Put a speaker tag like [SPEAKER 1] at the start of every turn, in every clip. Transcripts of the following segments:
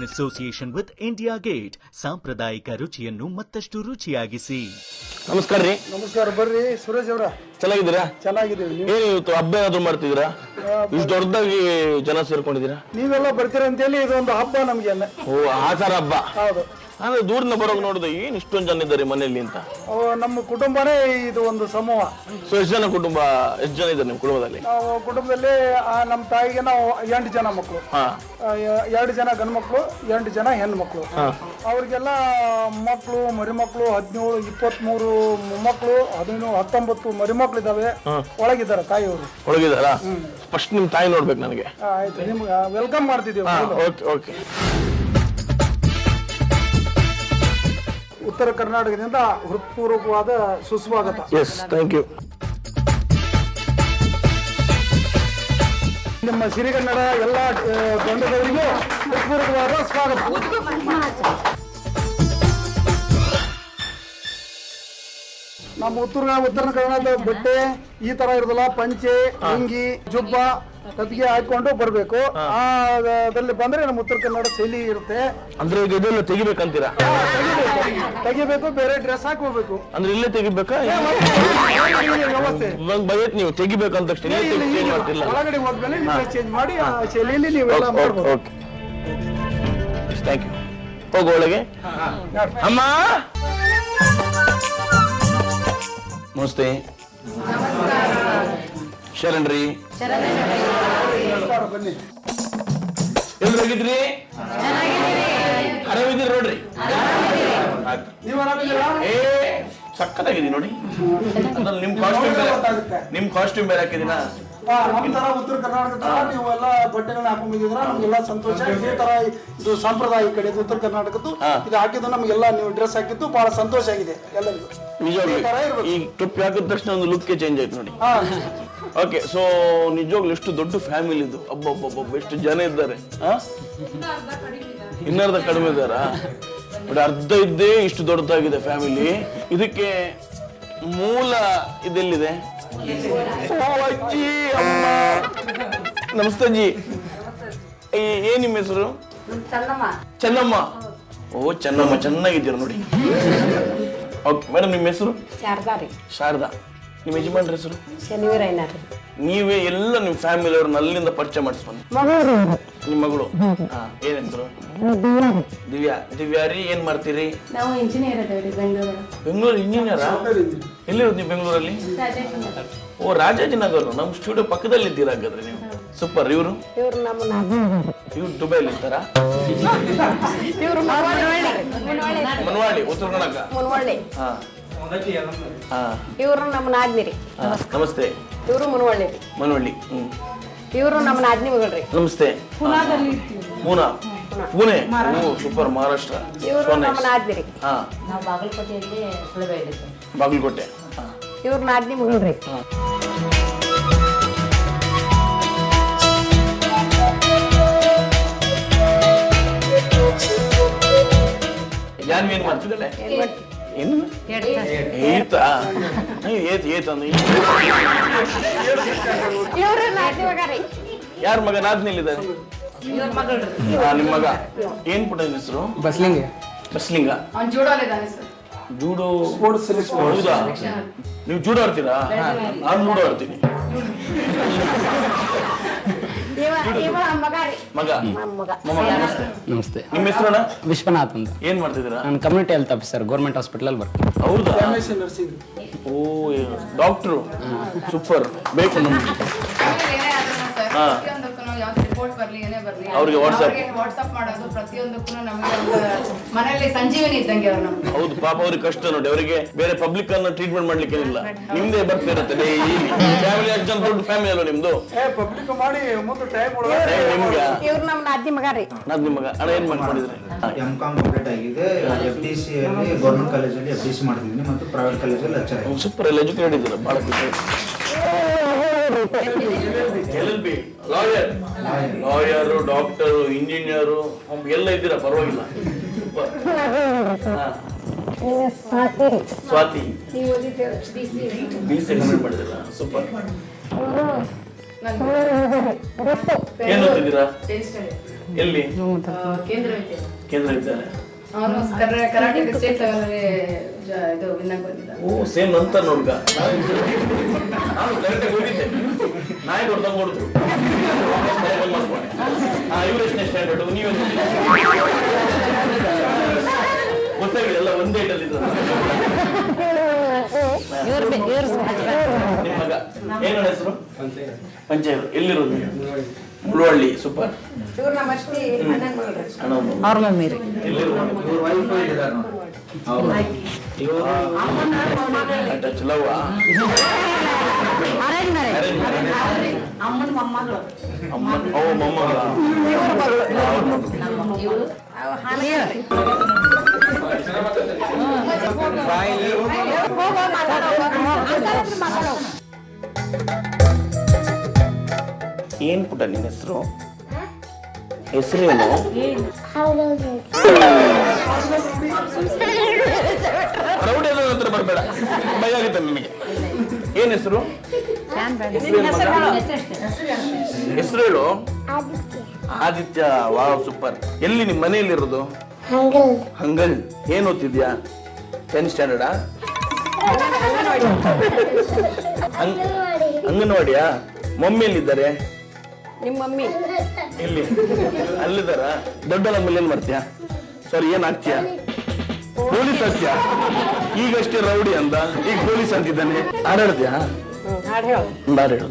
[SPEAKER 1] Association with India Gate ಸಾಂಪ್ರದಾಯಿಕ ರುಚಿಯನ್ನು ಮತ್ತಷ್ಟು ರುಚಿಯಾಗಿಸಿ.
[SPEAKER 2] ನಮಸ್ಕಾರ ರೀ.
[SPEAKER 3] ನಮಸ್ಕಾರ, ಬರ್ರಿ ಸುರೇಶ್ ಅವರ.
[SPEAKER 2] ಚೆನ್ನಾಗಿದ್ದೀರಾ?
[SPEAKER 3] ಚೆನ್ನಾಗಿದ್ದೀವಿ.
[SPEAKER 2] ಏನು ಇವತ್ತು ಹಬ್ಬ ಏನಾದ್ರು ಮಾಡ್ತಿದ್ದೀರಾ? ಇಷ್ಟು ದೊಡ್ಡದಾಗಿ ಜನ ಸೇರ್ಕೊಂಡಿದ್ದೀರಾ?
[SPEAKER 3] ನೀವೆಲ್ಲ ಬರ್ತೀರ ಅಂತೇಳಿ ಇದೊಂದು ಹಬ್ಬ ನಮ್ಗೆ.
[SPEAKER 2] ಓ, ಆಚಾರ ಹಬ್ಬ.
[SPEAKER 3] ಹೌದು.
[SPEAKER 2] ಅಂದ್ರೆ ದೂರದಿಂದ ಬರೋಕೆ ನೋಡಿದೆ, ಏನ್ ಇಷ್ಟೊಂದು ಜನ ಇದ್ದಾರೆ ಮನೆಯಲ್ಲಿ ಅಂತ.
[SPEAKER 3] ನಮ್ಮ ಕುಟುಂಬನೇ ಇದು ಒಂದು ಸಮೂಹ.
[SPEAKER 2] ಸೊ ಎಷ್ಟು ಜನ ಕುಟುಂಬ, ಎಷ್ಟು ಜನ ಇದ್ದಾರೆ ನಿಮ್ಮ ಕುಟುಂಬದಲ್ಲಿ?
[SPEAKER 3] ನಾವು ಕುಟುಂಬದಲ್ಲಿ ನಮ್ಮ ತಾಯಿಗೆ ನಾವು 8 ಜನ ಮಕ್ಕಳು. 2 ಜನ ಗಂಡು ಮಕ್ಕಳು, 8 ಜನ ಹೆಣ್ಣು ಮಕ್ಕಳು. ಅವ್ರಿಗೆಲ್ಲ ಮಕ್ಕಳು, ಮರಿಮಕ್ಕಳು 17, 23 ಮೊಮ್ಮಕ್ಕಳು, 15, 19 ಮರಿಮಕ್ಕಳು ಇದಾವೆ. ಒಳಗಿದ್ದಾರೆ ತಾಯಿಯವರು.
[SPEAKER 2] ಒಳಗಿದಾರಾ? ಫಸ್ಟ್ ನಿಮ್ ತಾಯಿ ನೋಡ್ಬೇಕು ನನಗೆ.
[SPEAKER 3] ಆಯ್ತು, ನಿಮ್ಗೆ ವೆಲ್ಕಮ್ ಮಾಡ್ತಿದ್ದೀವಿ.
[SPEAKER 2] Okay okay.
[SPEAKER 3] ಉತ್ತರ ಕರ್ನಾಟಕದಿಂದ ಹೃತ್ಪೂರ್ವಕವಾದ ಸುಸ್ವಾಗತ.
[SPEAKER 2] Yes, thank you.
[SPEAKER 3] ನಿಮ್ಮ ಸಿರಿಗನ್ನಡ ಎಲ್ಲ ಗಂಡದವರಿಗೂ ಹೃತ್ಪೂರ್ವಕವಾದ ಸ್ವಾಗತ. ನಮ್ಮ ಉತ್ತರ ಕರ್ನಾಟಕದ ಬಟ್ಟೆ ಈ ತರ ಇರೋದಿಲ್ಲ. ಪಂಚೆ, ಅಂಗಿ, ಜುಬ್ಬ, ಕತ್ತಿಗೆ ಹಾಕೊಂಡು ಬರ್ಬೇಕು. ಅದ್ರಲ್ಲಿ ಬಂದ್ರೆ ನಮ್ಮ ಉತ್ತರ ಕನ್ನಡ ಶೈಲಿ ಇರುತ್ತೆ.
[SPEAKER 2] ಅಂದ್ರೆ ಈಗ ಇದೆಲ್ಲ ತೆಗಿಬೇಕಂತೀರಾ?
[SPEAKER 3] ತೆಗಿಬೇಕು, ಬೇರೆ ಡ್ರೆಸ್ ಹಾಕೋಬೇಕು.
[SPEAKER 2] ಅಂದ್ರೆ ಇಲ್ಲೇ ತೆಗಿಬೇಕಾ?
[SPEAKER 3] ವ್ಯವಸ್ಥೆ
[SPEAKER 2] ಬಯತ್ ನೀವು ತೆಗಿಬೇಕಂತ ತಕ್ಷಣ
[SPEAKER 3] ಒಳಗಡೆ ಹೋದ್ಮೇಲೆ ಚೇಂಜ್ ಮಾಡಿ ಆ ಶೈಲಿಯಲ್ಲಿ ನೀವೆಲ್ಲ ಮಾಡ್ಬೋದು.
[SPEAKER 2] Okay, thank you. ಹೋಗು ಒಳಗೆ. ಅಮ್ಮ ನಮಸ್ತೆ. ಶರಣ್ರಿ.
[SPEAKER 3] ಬನ್ನಿ.
[SPEAKER 2] ಎಲ್ರು ಹೋಗಿದ್ರಿ? ಆರಾಮಿದ್ದೀರಿ ನೋಡ್ರಿ.
[SPEAKER 3] ನೀವು ಆರಾಮಿದ್ದೀರಾ?
[SPEAKER 2] ಸಕ್ಕತ್ತಾಗಿದ್ದೀನಿ ನೋಡಿ. ನಿಮ್ ಕಾಸ್ಟ್ಯೂಮ್ ಬೇರೆ ಹಾಕಿದಿನ.
[SPEAKER 3] ನಮ್ ತರ ಉತ್ತರ ಕರ್ನಾಟಕದ ನೀವು ಎಲ್ಲ ಬಟ್ಟೆಗಳನ್ನ ಹಾಕೊಂಡಿದ್ರ ನಮ್ಗೆಲ್ಲ ಸಂತೋಷ. ಇದೇ ತರ ಇದು ಸಂಪ್ರದಾಯ ಈ ಕಡೆ ಉತ್ತರ ಕರ್ನಾಟಕದ್ದು. ಇದು ಹಾಕಿದ್ದು ನಮ್ಗೆಲ್ಲ ನೀವು ಡ್ರೆಸ್ ಹಾಕಿದ್ದು ಬಹಳ ಸಂತೋಷ ಆಗಿದೆ ಎಲ್ಲರಿಗೂ.
[SPEAKER 2] ನಿಜವಾಗ್ಲೂ ಈ ಟೊಪ್ಪಿ ಹಾಕಿದ ತಕ್ಷಣ ಒಂದು ಲುಕ್ ಚೇಂಜ್ ಆಯ್ತು ನೋಡಿ. ಓಕೆ, ಸೊ ನಿಜವಾಗ್ಲು ಎಷ್ಟು ದೊಡ್ಡ ಫ್ಯಾಮಿಲಿ ಇದು. ಅಬ್ಬಬ್ಬಬ್ಬ ಎಷ್ಟು ಜನ ಇದ್ದಾರೆ. ಇನ್ನರ್ಧ ಕಡಿಮೆ ಇದ್ದಾರಾ? ಬಟ್ ಅರ್ಧ ಇದ್ದೇ ಇಷ್ಟು ದೊಡ್ಡದಾಗಿದೆ ಫ್ಯಾಮಿಲಿ. ಇದಕ್ಕೆ ಮೂಲ ಇದೆಲ್ಲಿದೆ? ಅಜ್ಜಿ, ಅಮ್ಮ. ನಮಸ್ತೆ ಅಜ್ಜಿ. ಏನ್ ನಿಮ್ಮ ಹೆಸರು? ಚೆನ್ನಮ್ಮ. ಓ ಚೆನ್ನಮ್ಮ, ಚೆನ್ನಾಗಿದ್ದೀರ ನೋಡಿ. ಓಕೆ ಮೇಡಮ್, ನಿಮ್ಮ ಹೆಸರು? ಶಾರದಾ. ನಿಮ್ಮ ಯಜಮಾನ್ರ ಹೆಸರು? ನೀವೇ ಎಲ್ಲ ನಿಮ್ಮ ಫ್ಯಾಮಿಲಿ ಅವ್ರನ್ನ ಅಲ್ಲಿಂದ ಪರಿಚಯ ಮಾಡಿಸ್ಬಂದು. ನಿಮ್ಮ ಮಗಳು ಏನ್ ಹೆಸರು? ದಿವ್ಯಾ. ದಿವ್ಯಾ ರೀ, ಏನ್ ಮಾಡ್ತೀರಿ?
[SPEAKER 4] ನಾವು ಇಂಜಿನಿಯರ್ ಅದೇವ್ರಿ
[SPEAKER 2] ಬೆಂಗಳೂರು ಇಂಜಿನಿಯರಾ? ಎಲ್ಲಿರೋದು ನೀವು ಬೆಂಗಳೂರಲ್ಲಿ? ಓ, ರಾಜಾಜಿನಗರ. ನಮ್ಮ ಸ್ಟುಡಿಯೋ ಪಕ್ಕದಲ್ಲಿ ಇದ್ದೀರಾ ಹಾಗಾದ್ರೆ ನೀವು. ಸೂಪರ್. ಇವರು ದುಬೈಲಿ ಇರ್ತಾರಾ? ಮನವಾಡಿ, ಉತ್ತರ ಕನ್ನಡ.
[SPEAKER 4] ಇವರು ನಮ್ಮ ನಾದ್ನಿರಿ.
[SPEAKER 2] ನಮಸ್ತೆ.
[SPEAKER 4] ಇವರು
[SPEAKER 2] ಮನವಳ್ಳಿ.
[SPEAKER 4] ಇವರು ನಮ್ಮ ನಾದ್ನಿ ಮಗಳ್ರಿ.
[SPEAKER 2] ನಮಸ್ತೆ. ಪುಣೆ. ಓ ಸೂಪರ್, ಮಹಾರಾಷ್ಟ್ರ.
[SPEAKER 4] ಇವರು ನಮ್ಮ ನಾದ್ನಿರಿ.
[SPEAKER 5] ನಾವು ಬಾಗಲಕೋಟೆಯಲ್ಲಿ
[SPEAKER 2] ಬಾಗಲಕೋಟೆ.
[SPEAKER 4] ಇವ್ರ ನಾದ್ನಿ ಮಗಳ್ರಿ.
[SPEAKER 2] ಯಾನ್ ಏನ್ ಮಾಡ್ತಿದ್ದಾಳೆ? ಏನು ಯಾರ ಮಗ? ನಾದ್ನಿಲ್ಲಿದ್ದಾರೆ. ನಿಮ್ ಮಗ ಏನ್ ಪುಟ್ಟ ಹೆಸರು? ಬಸ್ಲಿಂಗ. Judo sports. ಹೌದಾ? ನೀವು ಜೂಡೋ ಆಡ್ತೀರಾ? ನಾನು ಜೂಡೋ ಆಡ್ತೀನಿ. ಮಗ.
[SPEAKER 6] ನಮಸ್ತೆ.
[SPEAKER 2] ನಿಮ್ಮ ಹೆಸರಣ್ಣ?
[SPEAKER 6] ವಿಶ್ವನಾಥ್ ಅಂತ.
[SPEAKER 2] ಏನ್ ಮಾಡ್ತಿದ್ದೀರಾ?
[SPEAKER 6] ನಾನು community health officer, government hospital ಅಲ್ಲಿ ಬರ್ತೀನಿ.
[SPEAKER 2] ಹೌದಾ? ಓ, ಡಾಕ್ಟ್ರು. ಸೂಪರ್. ಬೇಕು ನಮ್ಗೆ. ಅವ್ರಿಗೆ ವಾಟ್ಸ್ಆಪ್
[SPEAKER 5] ಮಾಡೋದು ಪ್ರತಿಯೊಂದಕ್ಕೂ ನಮಗೆ ಮನೆಯಲ್ಲಿ ಸಂಜೀವನಿ ಇದ್ದಂಗೆ ಅವ್ರು ನಮ್ಗೆ.
[SPEAKER 2] ಹೌದು, ಪಾಪ ಅವ್ರಿಗೆ ಕಷ್ಟ ನೋಡಿ. ಅವರಿಗೆ ಬೇರೆ ಪಬ್ಲಿಕ್ ಅನ್ನ ಟ್ರೀಟ್ಮೆಂಟ್ ಮಾಡ್ಲಿಕ್ಕೆ ಏನಿಲ್ಲ. ನಿಮ್ದೇ ಬರ್ತಾ ಇರುತ್ತೆ ಫ್ಯಾಮಿಲಿ. ಎಷ್ಟು ಜನ ದೊಡ್ಡ ಫ್ಯಾಮಿಲಿ ಅಲ್ವಾ ನಿಮ್ದು?
[SPEAKER 3] ಪಬ್ಲಿಕ್ ಮಾಡಿ ಮುಂದೆ ಟೈಮ್
[SPEAKER 2] ನಿಮ್ಗೆ.
[SPEAKER 4] ಇವ್ರು ನಮ್ಮ ನಾದ್ನಿ ಮಗ ರೀ.
[SPEAKER 2] ನಾದ್ನಿ ಮಗ. ಅಣ್ಣ ಏನ್ ಮಾಡ್ಕೊಂಡಿದ್ರಿ?
[SPEAKER 7] ಎಂ.ಕಾಮ್ ಕಂಪ್ಲೀಟ್ ಆಗಿದೆ. FDC ಅಲ್ಲಿ ಗೌರ್ಮೆಂಟ್ ಕಾಲೇಜಲ್ಲಿ FDC ಮಾಡ್ತಿದ್ದೀನಿ ಮತ್ತು ಪ್ರೈವೇಟ್ ಕಾಲೇಜಲ್ಲಿ ಲೆಕ್ಚರ್.
[SPEAKER 2] ಸೂಪರ್. ಎಲ್ಲ ಎಜುಕೇಟೆಡ್ ಇದ್ದೀರಾ, ಬಹಳ ಖುಷಿ. LLB, ಲಾಯರು, ಡಾಕ್ಟರು, ಇಂಜಿನಿಯರು ಎಲ್ಲ ಇದ್ದೀರಾ, ಪರವಾಗಿಲ್ಲ. ಸ್ವಾತಿ BC ಕಂಪ್ಲೀಟ್ ಮಾಡಿದಿಲ್ಲ. ಸೂಪರ್. ಏನ್ ಓದ್ತಿದ್ದೀರಾ?
[SPEAKER 5] Tenth standard.
[SPEAKER 2] ಎಲ್ಲಿ?
[SPEAKER 5] ಕೇಂದ್ರ ವಿದ್ಯಾಲಯ.
[SPEAKER 2] ಕೇಂದ್ರ ವಿದ್ಯಾಲಯ.
[SPEAKER 5] ಅವನು ಕರ್ನಾಟಕ ಸ್ಟೇಟ್ ಲೆವೆಲ್ ಇದು ವಿನ್ನಾಗಿ ಬಂದಿದ್ದ.
[SPEAKER 2] ಓ ಸೇಮ್ ಅಂತ ನೋಡ್ಗ. ನಾನು ಕರೆಕ್ಟಾಗಿ ಹೋಗಿದ್ದೆ. ನಾಯಿ ಹೊಡ್ದಂಗೆ ಹೊಡ್ದು. ಇವ್ರು ಎಷ್ಟನೇ ಸ್ಟ್ಯಾಂಡರ್ಡ್? ನೀವೇ ಗೊತ್ತಾಗಿದೆ, ಎಲ್ಲ ಒಂದೇ ಇಟ್ಟಲ್ಲಿ ನಿಮ್ಮ ಮಗ ಏನು ಹೆಸರು? ಪಂಚಾಯತ್. ಎಲ್ಲಿರೋದು? ಮುಳುವಳ್ಳಿ. ಸೂಪರ್.
[SPEAKER 4] ಇವ್ರು ನಮ್ಮ ಅಷ್ಟಿ ಅಣ್ಣನ ಮಗಳ್ರಿ.
[SPEAKER 2] ಅವ್ರ ಮಮ್ಮಿ ರೀ.
[SPEAKER 5] ಅಮ್ಮನ ಮೊಮ್ಮಗಳು.
[SPEAKER 2] ಏನ್ ಪುಟ್ಟ ನಿನ್ನ ಹೆಸರು? ಹೆಸರೇನು? ರೌಡಿ ಎಲ್ಲ ಹತ್ರ ಬರ್ಬೇಡ, ಭಯ ಆಗುತ್ತೆ ನಿಮಗೆ. ಏನ್ ಹೆಸರು? ಹೆಸರು ಹೇಳು. ಆದಿತ್ಯ. Wow super. ಎಲ್ಲಿ ನಿಮ್ಮ ಮನೆಯಲ್ಲಿರೋದು? ಹಂಗಲ್. ಏನ್ ಓದ್ತಿದ್ಯಾ? 10th ಸ್ಟ್ಯಾಂಡರ್ಡಾ? ಅಂಗನವಾಡಿಯಾ? ಮಮ್ಮಿ ಎಲ್ಲಿದ್ದಾರೆ?
[SPEAKER 4] ನಿಮ್ಮ ಮಮ್ಮಿ
[SPEAKER 2] ಇಲ್ಲಿ ಅಲ್ಲಿದ್ದಾರ? ದೊಡ್ಡಲ ಮೇಲೆ ಏನ್ ಮಾಡ್ತೀಯಾ? ಸಾರಿ, ಏನ್ ಆಗ್ತೀಯಾ? ಪೊಲೀಸ್ ಆಗ್ತೀಯಾ? ಈಗಷ್ಟೇ ರೌಡಿ ಅಂತ, ಈಗ ಪೊಲೀಸ್ ಅಂತಿದ್ದಾನೆ. ಹಾಡಾಡ್ತೀಯಾ?
[SPEAKER 4] ಹಾಡು ಹೇಳು.
[SPEAKER 2] ಹಾಡು ಹೇಳು.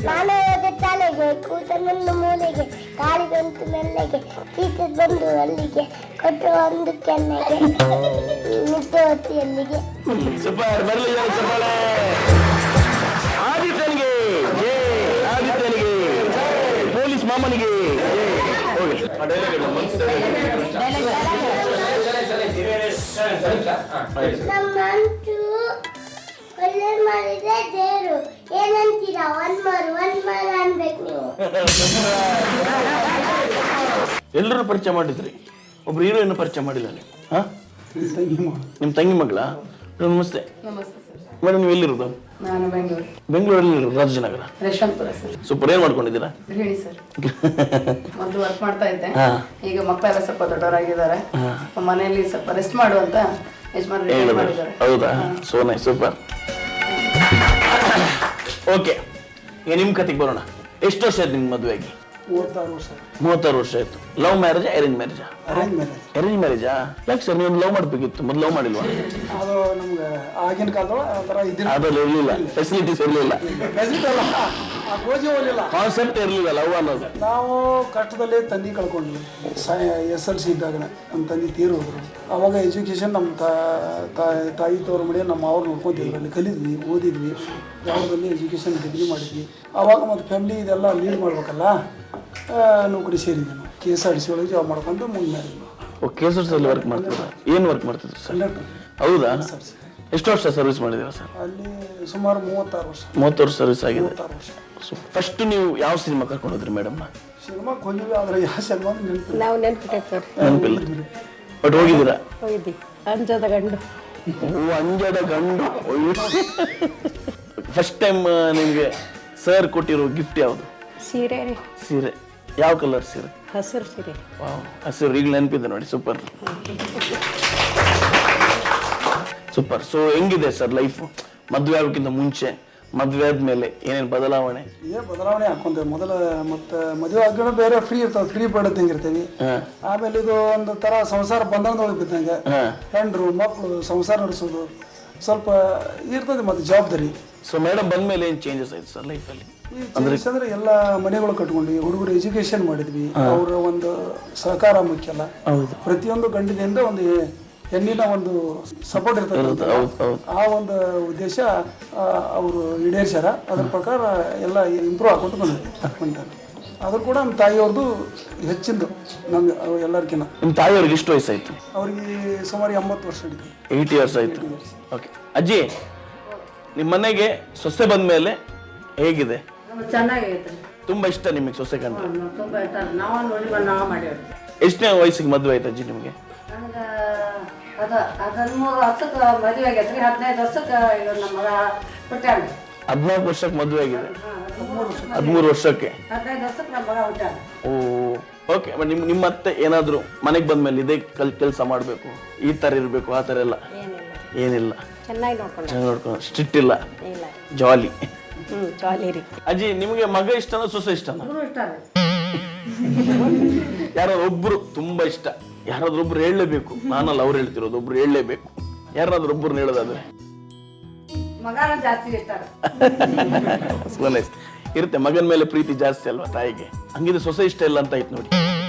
[SPEAKER 8] ನಾನು ಹೋದ ಶಾಲೆಗೆ, ಕೂತನೊಂದು ಮೂಲೆಗೆ, ಗಾಳಿಗಂತು ಮೆಲ್ಲೆಗೆ, ಟೀಚರ್ ಬಂದು ಅಲ್ಲಿಗೆ, ಕೊಟ್ಟು ಒಂದು ಕೆನ್ನೆಗೆ, ನಿದ್ದೆ ಹೊತ್ತಿ ಅಲ್ಲಿಗೆ.
[SPEAKER 2] ಸೂಪರ್. ಬರಲಿ ಚಪ್ಪಾಳೆ. ಆದಿತ್ಯನಿಗೆ ಜೈ, ಆದಿತ್ಯನಿಗೆ ಪೊಲೀಸ್ ಮಾಮನಿಗೆ ಹೋಗಿ.
[SPEAKER 8] ನಮ್ಮ ಅಂಚು ಒಳ್ಳೆ ಮಾಡಿದ್ರೆ ದೇವ್ರು, ಏನಂತೀರಾ? ಒಂದ್ ಮಾರು ಅನ್ಬೇಕು ನೀವು.
[SPEAKER 2] ಎಲ್ಲರೂ ಪರಿಚಯ ಮಾಡಿದ್ರಿ, ಒಬ್ರು ಹೀರೋಯಿನ್ ಪರಿಚಯ ಮಾಡಿಲ್ಲ ನೀವು? ಹಾ, ನಿಮ್ ತಂಗಿ ಮಗಳ? ನಮಸ್ತೆ.
[SPEAKER 5] ನಮಸ್ತೆ ಸರ್.
[SPEAKER 2] ಮೇಡಮ್, ನೀವು ಎಲ್ಲಿರೋದು?
[SPEAKER 5] ನಾನು ಬೆಂಗಳೂರು.
[SPEAKER 2] ಬೆಂಗಳೂರಲ್ಲಿ ರಾಜನಗರ.
[SPEAKER 5] ಯಶವಂತಪುರ ಸರ್.
[SPEAKER 2] ಸೂಪರ್. ಏನ್ ಮಾಡ್ಕೊಂಡಿದ್ದೀರಾ?
[SPEAKER 5] ಹೇಳಿ ಸರ್. ಮೊದಲು ವರ್ಕ್ ಮಾಡ್ತಾ ಇದ್ದೆ.
[SPEAKER 2] ಹಾ.
[SPEAKER 5] ಈಗ ಮಕ್ಕಳೆಲ್ಲ ಸ್ವಲ್ಪ ದೊಡ್ಡವರಾಗಿದ್ದಾರೆ. ಮನೆಯಲ್ಲಿ ಸ್ವಲ್ಪ ರೆಸ್ಟ್ ಮಾಡು ಅಂತ ಯಜಮಾನ್ ಮಾಡಿದ್ದಾರೆ.
[SPEAKER 2] ಹೌದಾ? So nice. ಸೂಪರ್. ಓಕೆ, ಈಗ ನಿಮ್ ಕತೆಗೆ ಬರೋಣ. ಎಷ್ಟು ವರ್ಷ ಆಯ್ತು ನಿಮ್ ಮದುವೆಗೆ?
[SPEAKER 3] 36 ವರ್ಷ.
[SPEAKER 2] 36 ವರ್ಷ ಆಯ್ತು. Love marriage, arrange marriage?
[SPEAKER 3] Arrange marriage.
[SPEAKER 2] Arrange ಮ್ಯಾರೇಜಾ? ಯಾಕೆ ಸರ್, ನೀವು ಲವ್ ಮಾಡ್ಬೇಕಿತ್ತು, ಮೊದ್ಲು ಲವ್ ಮಾಡಿಲ್ವಾ?
[SPEAKER 3] ಅದು ನಮ್ಗೆ ಆಗಿನ ಕಾಲದೊಳಗೆ ಆ ಥರ ಇದ್ದಿಲ್ಲ,
[SPEAKER 2] ಅದ್ರಲ್ಲಿ ಇರ್ಲಿಲ್ಲ, ಫೆಸಿಲಿಟೀಸ್ ಇರ್ಲಿಲ್ಲ,
[SPEAKER 3] ಗೋಜಿ ಹೋಗಲಿಲ್ಲ,
[SPEAKER 2] ಕಾನ್ಸೆಪ್ಟ್ ಇರ್ಲಿಲ್ಲ ಲವ್ ಅನ್ನೋದು.
[SPEAKER 3] ನಾವು ಕಷ್ಟದಲ್ಲೇ ತಂದೆ ಕಳ್ಕೊಂಡ್ವಿ. SLC ಇದ್ದಾಗ ನಮ್ಮ ತಂದೆ ತೀರು ಹೋದ್ರು. ಅವಾಗ ಎಜುಕೇಷನ್ ನಮ್ಮ ತಾಯಿ ತವ್ರ ಮನೆ ನಮ್ಮ ಅವ್ರು ನೋಡ್ಕೊತಿದ್ರು. ಅಲ್ಲಿ ಕಲಿದ್ವಿ, ಓದಿದ್ವಿ, ಯಾವುದ್ರಲ್ಲಿ ಎಜುಕೇಷನ್ ಡಿಗ್ರಿ ಮಾಡಿದ್ವಿ. ಅವಾಗ ಮತ್ತು ಫ್ಯಾಮಿಲಿ ಇದೆಲ್ಲ ಲೀಡ್ ಮಾಡ್ಬೇಕಲ್ಲ, ನೌಕರಿ ಸೇರಿದ್ವಿ. ನಾವು KSRTC ಒಳಗೆ ಜಾಬ್ ಮಾಡ್ಕೊಂಡು ಮುಂದೆ ಮಾಡಿದ್ವಿ.
[SPEAKER 2] KSRTC ಅಲ್ಲಿ ವರ್ಕ್ ಮಾಡ್ತಿದ್ರ? ಏನು ವರ್ಕ್ ಮಾಡ್ತಿದ್ರು ಸರ್?
[SPEAKER 3] ಕಂಡಕ್ಟರ್.
[SPEAKER 2] ಹೌದಾ? ಎಷ್ಟು ವರ್ಷ ಸರ್ವಿಸ್ ಮಾಡಿದ್ದೀರಾ ಸರ್?
[SPEAKER 3] ಅಲ್ಲಿ ಸುಮಾರು 36 ವರ್ಷ.
[SPEAKER 2] 30 ವರ್ಷ ಸರ್ವಿಸ್ ಆಗಿದೆ.
[SPEAKER 3] 36 ವರ್ಷ.
[SPEAKER 2] ಫಸ್ಟ್ ನೀವು ಯಾವ ಸಿನಿಮಾ ಕರ್ಕೊಂಡು ಹೋದ್ರಿ ಮೇಡಮ್ನ?
[SPEAKER 3] ಸಿನಿಮಾಕ್ಕೆ ಹೋಗಿದ್ವಿ, ಆದರೆ ಯಾವ ಸಿನಿಮಾ ನೆನಪಿಲ್ಲ.
[SPEAKER 4] ನಾವು ನೆನ್ಪಿಟ್ಟೈತೆ ಸರ್.
[SPEAKER 2] ನೆನಪಿಲ್ಲ, ಬಟ್ ಹೋಗಿದ್ದೀರಾ?
[SPEAKER 4] ಹೋಗಿದ್ವಿ. ಅಂಜದ ಗಂಡು.
[SPEAKER 2] ಅಂಜದ ಗಂಡು. ಫಸ್ಟ್ ಟೈಮ್ ನಿಮಗೆ ಸರ್ ಕೊಟ್ಟಿರೋ ಗಿಫ್ಟ್ ಯಾವುದು?
[SPEAKER 4] ಸೀರೆ ರೀ.
[SPEAKER 2] ಸೀರೆ. ಯಾವ ಕಲರ್ ಸೀರೆ?
[SPEAKER 4] ಹಸಿರು ಸೀರೆ.
[SPEAKER 2] ವಾವ್, ಹಸಿರು. ಈಗ ನೆನಪಿದೆ ನೋಡಿ. Super super. ಸೊ ಹೆಂಗಿದೆ ಸರ್ ಲೈಫ್? ಮದುವೆ ಆಗೋಕ್ಕಿಂತ ಮುಂಚೆ, ಮದುವೆ ಆದ್ಮೇಲೆ ಏನೇನು ಬದಲಾವಣೆ?
[SPEAKER 3] ಬದಲಾವಣೆ ಹಾಕೊಂತೇವೆ. ಮೊದಲ ಮತ್ತೆ ಮದುವೆ ಆಗೋಣ ಬೇರೆ ಫ್ರೀ ಇರ್ತಾವೆ, ಫ್ರೀ ಬರ್ಡ್ ಇರ್ತೀವಿ. ಆಮೇಲೆ ಇದು ಒಂದು ತರ ಸಂಸಾರ ಬಂಧನದೊಳಗೆ ಬಿದ್ದಂಗೆ. ಹೆಂಡ್ರು ಮಕ್ಕಳು ಸಂಸಾರ ನಡೆಸೋದು ಸ್ವಲ್ಪ ಇರ್ತದೆ, ಮತ್ತೆ ಜವಾಬ್ದಾರಿ.
[SPEAKER 2] ಸೊ ಮೇಡಮ್ ಬಂದ್ಮೇಲೆ ಏನ್ ಚೇಂಜಸ್ ಆಯ್ತು ಸರ್ ಲೈಫಲ್ಲಿ?
[SPEAKER 3] ಅಂದ್ರೆ ಎಲ್ಲ ಮನೆಗಳು ಕಟ್ಕೊಂಡ್ವಿ, ಹುಡುಗರು ಎಜುಕೇಶನ್ ಮಾಡಿದ್ವಿ. ಅವರ ಒಂದು ಸಹಕಾರ ಮುಖ್ಯ ಅಲ್ಲ. ಪ್ರತಿಯೊಂದು ಗಂಡಿನಿಂದ ಒಂದು ಹೆಣ್ಣಿನ ಒಂದು ಸಪೋರ್ಟ್ ಇರ್ತದೆ. ಆ ಒಂದು ಉದ್ದೇಶ ಅವರು ಈಡೇರಿಸ್ಯಾರ. ಅದ್ರ ಪ್ರಕಾರ ಎಲ್ಲ ಇಂಪ್ರೂವ್ ಹಾಕೊಂಡು ಬಂದಿದ್ದಾರೆ. ಅದ್ರ ಕೂಡ ನಮ್ಮ ತಾಯಿಯವ್ರದ್ದು ಹೆಚ್ಚಿಂದು ನಮ್ಗೆ ಎಲ್ಲರಿಗಿನ್ನ.
[SPEAKER 2] ನಿಮ್ಮ ತಾಯಿಯವ್ರಿಗೆ ಎಷ್ಟು ವಯಸ್ಸಾಯ್ತು?
[SPEAKER 3] ಅವ್ರಿಗೆ ಸುಮಾರು 80 ವರ್ಷ ಹಿಡಿತು.
[SPEAKER 2] 80 years ಆಯ್ತು. ಓಕೆ ಅಜ್ಜಿ, ನಿಮ್ಮ ಮನೆಗೆ ಸೊಸೆ ಬಂದ್ಮೇಲೆ ಹೇಗಿದೆ?
[SPEAKER 5] ಚೆನ್ನಾಗೈತೆ.
[SPEAKER 2] ತುಂಬಾ ಇಷ್ಟ ನಿಮಗೆ ಸೊಸೆ ಕಂಡ್ರೆ?
[SPEAKER 5] ತುಂಬಾ ಇಷ್ಟ. ನಾವು ನೋಡಿ ನಾವು ಮಾಡಿವ್ರಿ.
[SPEAKER 2] ಎಷ್ಟನೇ ವಯಸ್ಸಿಗೆ ಮದುವೆ ಆಯ್ತು ಅಜ್ಜಿ ನಿಮಗೆ?
[SPEAKER 5] ನನಗೆ 13 ವರ್ಷಕ್ಕೆ ಮದುವೆ ಆಗೈತ್ರಿ. 15 ವರ್ಷಕ್ಕೆ ಈಗ ನಮ್ಮ ಮಗ ಹುಟ್ಟ್ಯಾನ.
[SPEAKER 2] 14 ವರ್ಷಕ್ಕೆ ಮದುವೆ ಆಗಿದೆ, 13 ವರ್ಷಕ್ಕೆ. ಓ ಓಕೆ. ಬಟ್ ನಿಮ್ಮ ಅತ್ತೆ ಏನಾದ್ರು ಮನೆಗೆ ಬಂದ್ಮೇಲೆ ಇದೇ ಕೆಲಸ ಮಾಡ್ಬೇಕು, ಈ ತರ ಇರ್ಬೇಕು, ಆ ತರ ಎಲ್ಲ ಏನಿಲ್ಲ?
[SPEAKER 4] ಚೆನ್ನಾಗಿ ನೋಡ್ಕೊಂಡು
[SPEAKER 2] ಚೆನ್ನಾಗಿ ನೋಡ್ಕೊಂಡು, ಸ್ಟ್ರಿಕ್ಟ್ ಇಲ್ಲ, ಜಾಲಿ.
[SPEAKER 4] ಜಾಲಿ ರೀ.
[SPEAKER 2] ಅಜ್ಜಿ, ನಿಮಗೆ ಮಗ ಇಷ್ಟನಾ ಸೊಸೆ ಇಷ್ಟನಾ? ಯಾರಾದ್ರೂ ಒಬ್ರು ತುಂಬಾ ಇಷ್ಟ, ಯಾರಾದ್ರೂ ಒಬ್ರು ಹೇಳಲೇಬೇಕು. ನಾನಲ್ಲ ಅವ್ರು ಹೇಳ್ತಿರೋದು, ಒಬ್ರು ಹೇಳಲೇಬೇಕು. ಯಾರಾದ್ರೂ ಒಬ್ರು ಹೇಳೋದಾದ್ರೆ ಇರುತ್ತೆ. ಮಗನ ಮೇಲೆ ಪ್ರೀತಿ ಜಾಸ್ತಿ ಅಲ್ವಾ ತಾಯಿಗೆ, ಹಂಗಿದ್ರೆ ಸೊಸೆ ಇಷ್ಟ ಇಲ್ಲ ಅಂತ ಆಯ್ತು ನೋಡಿ.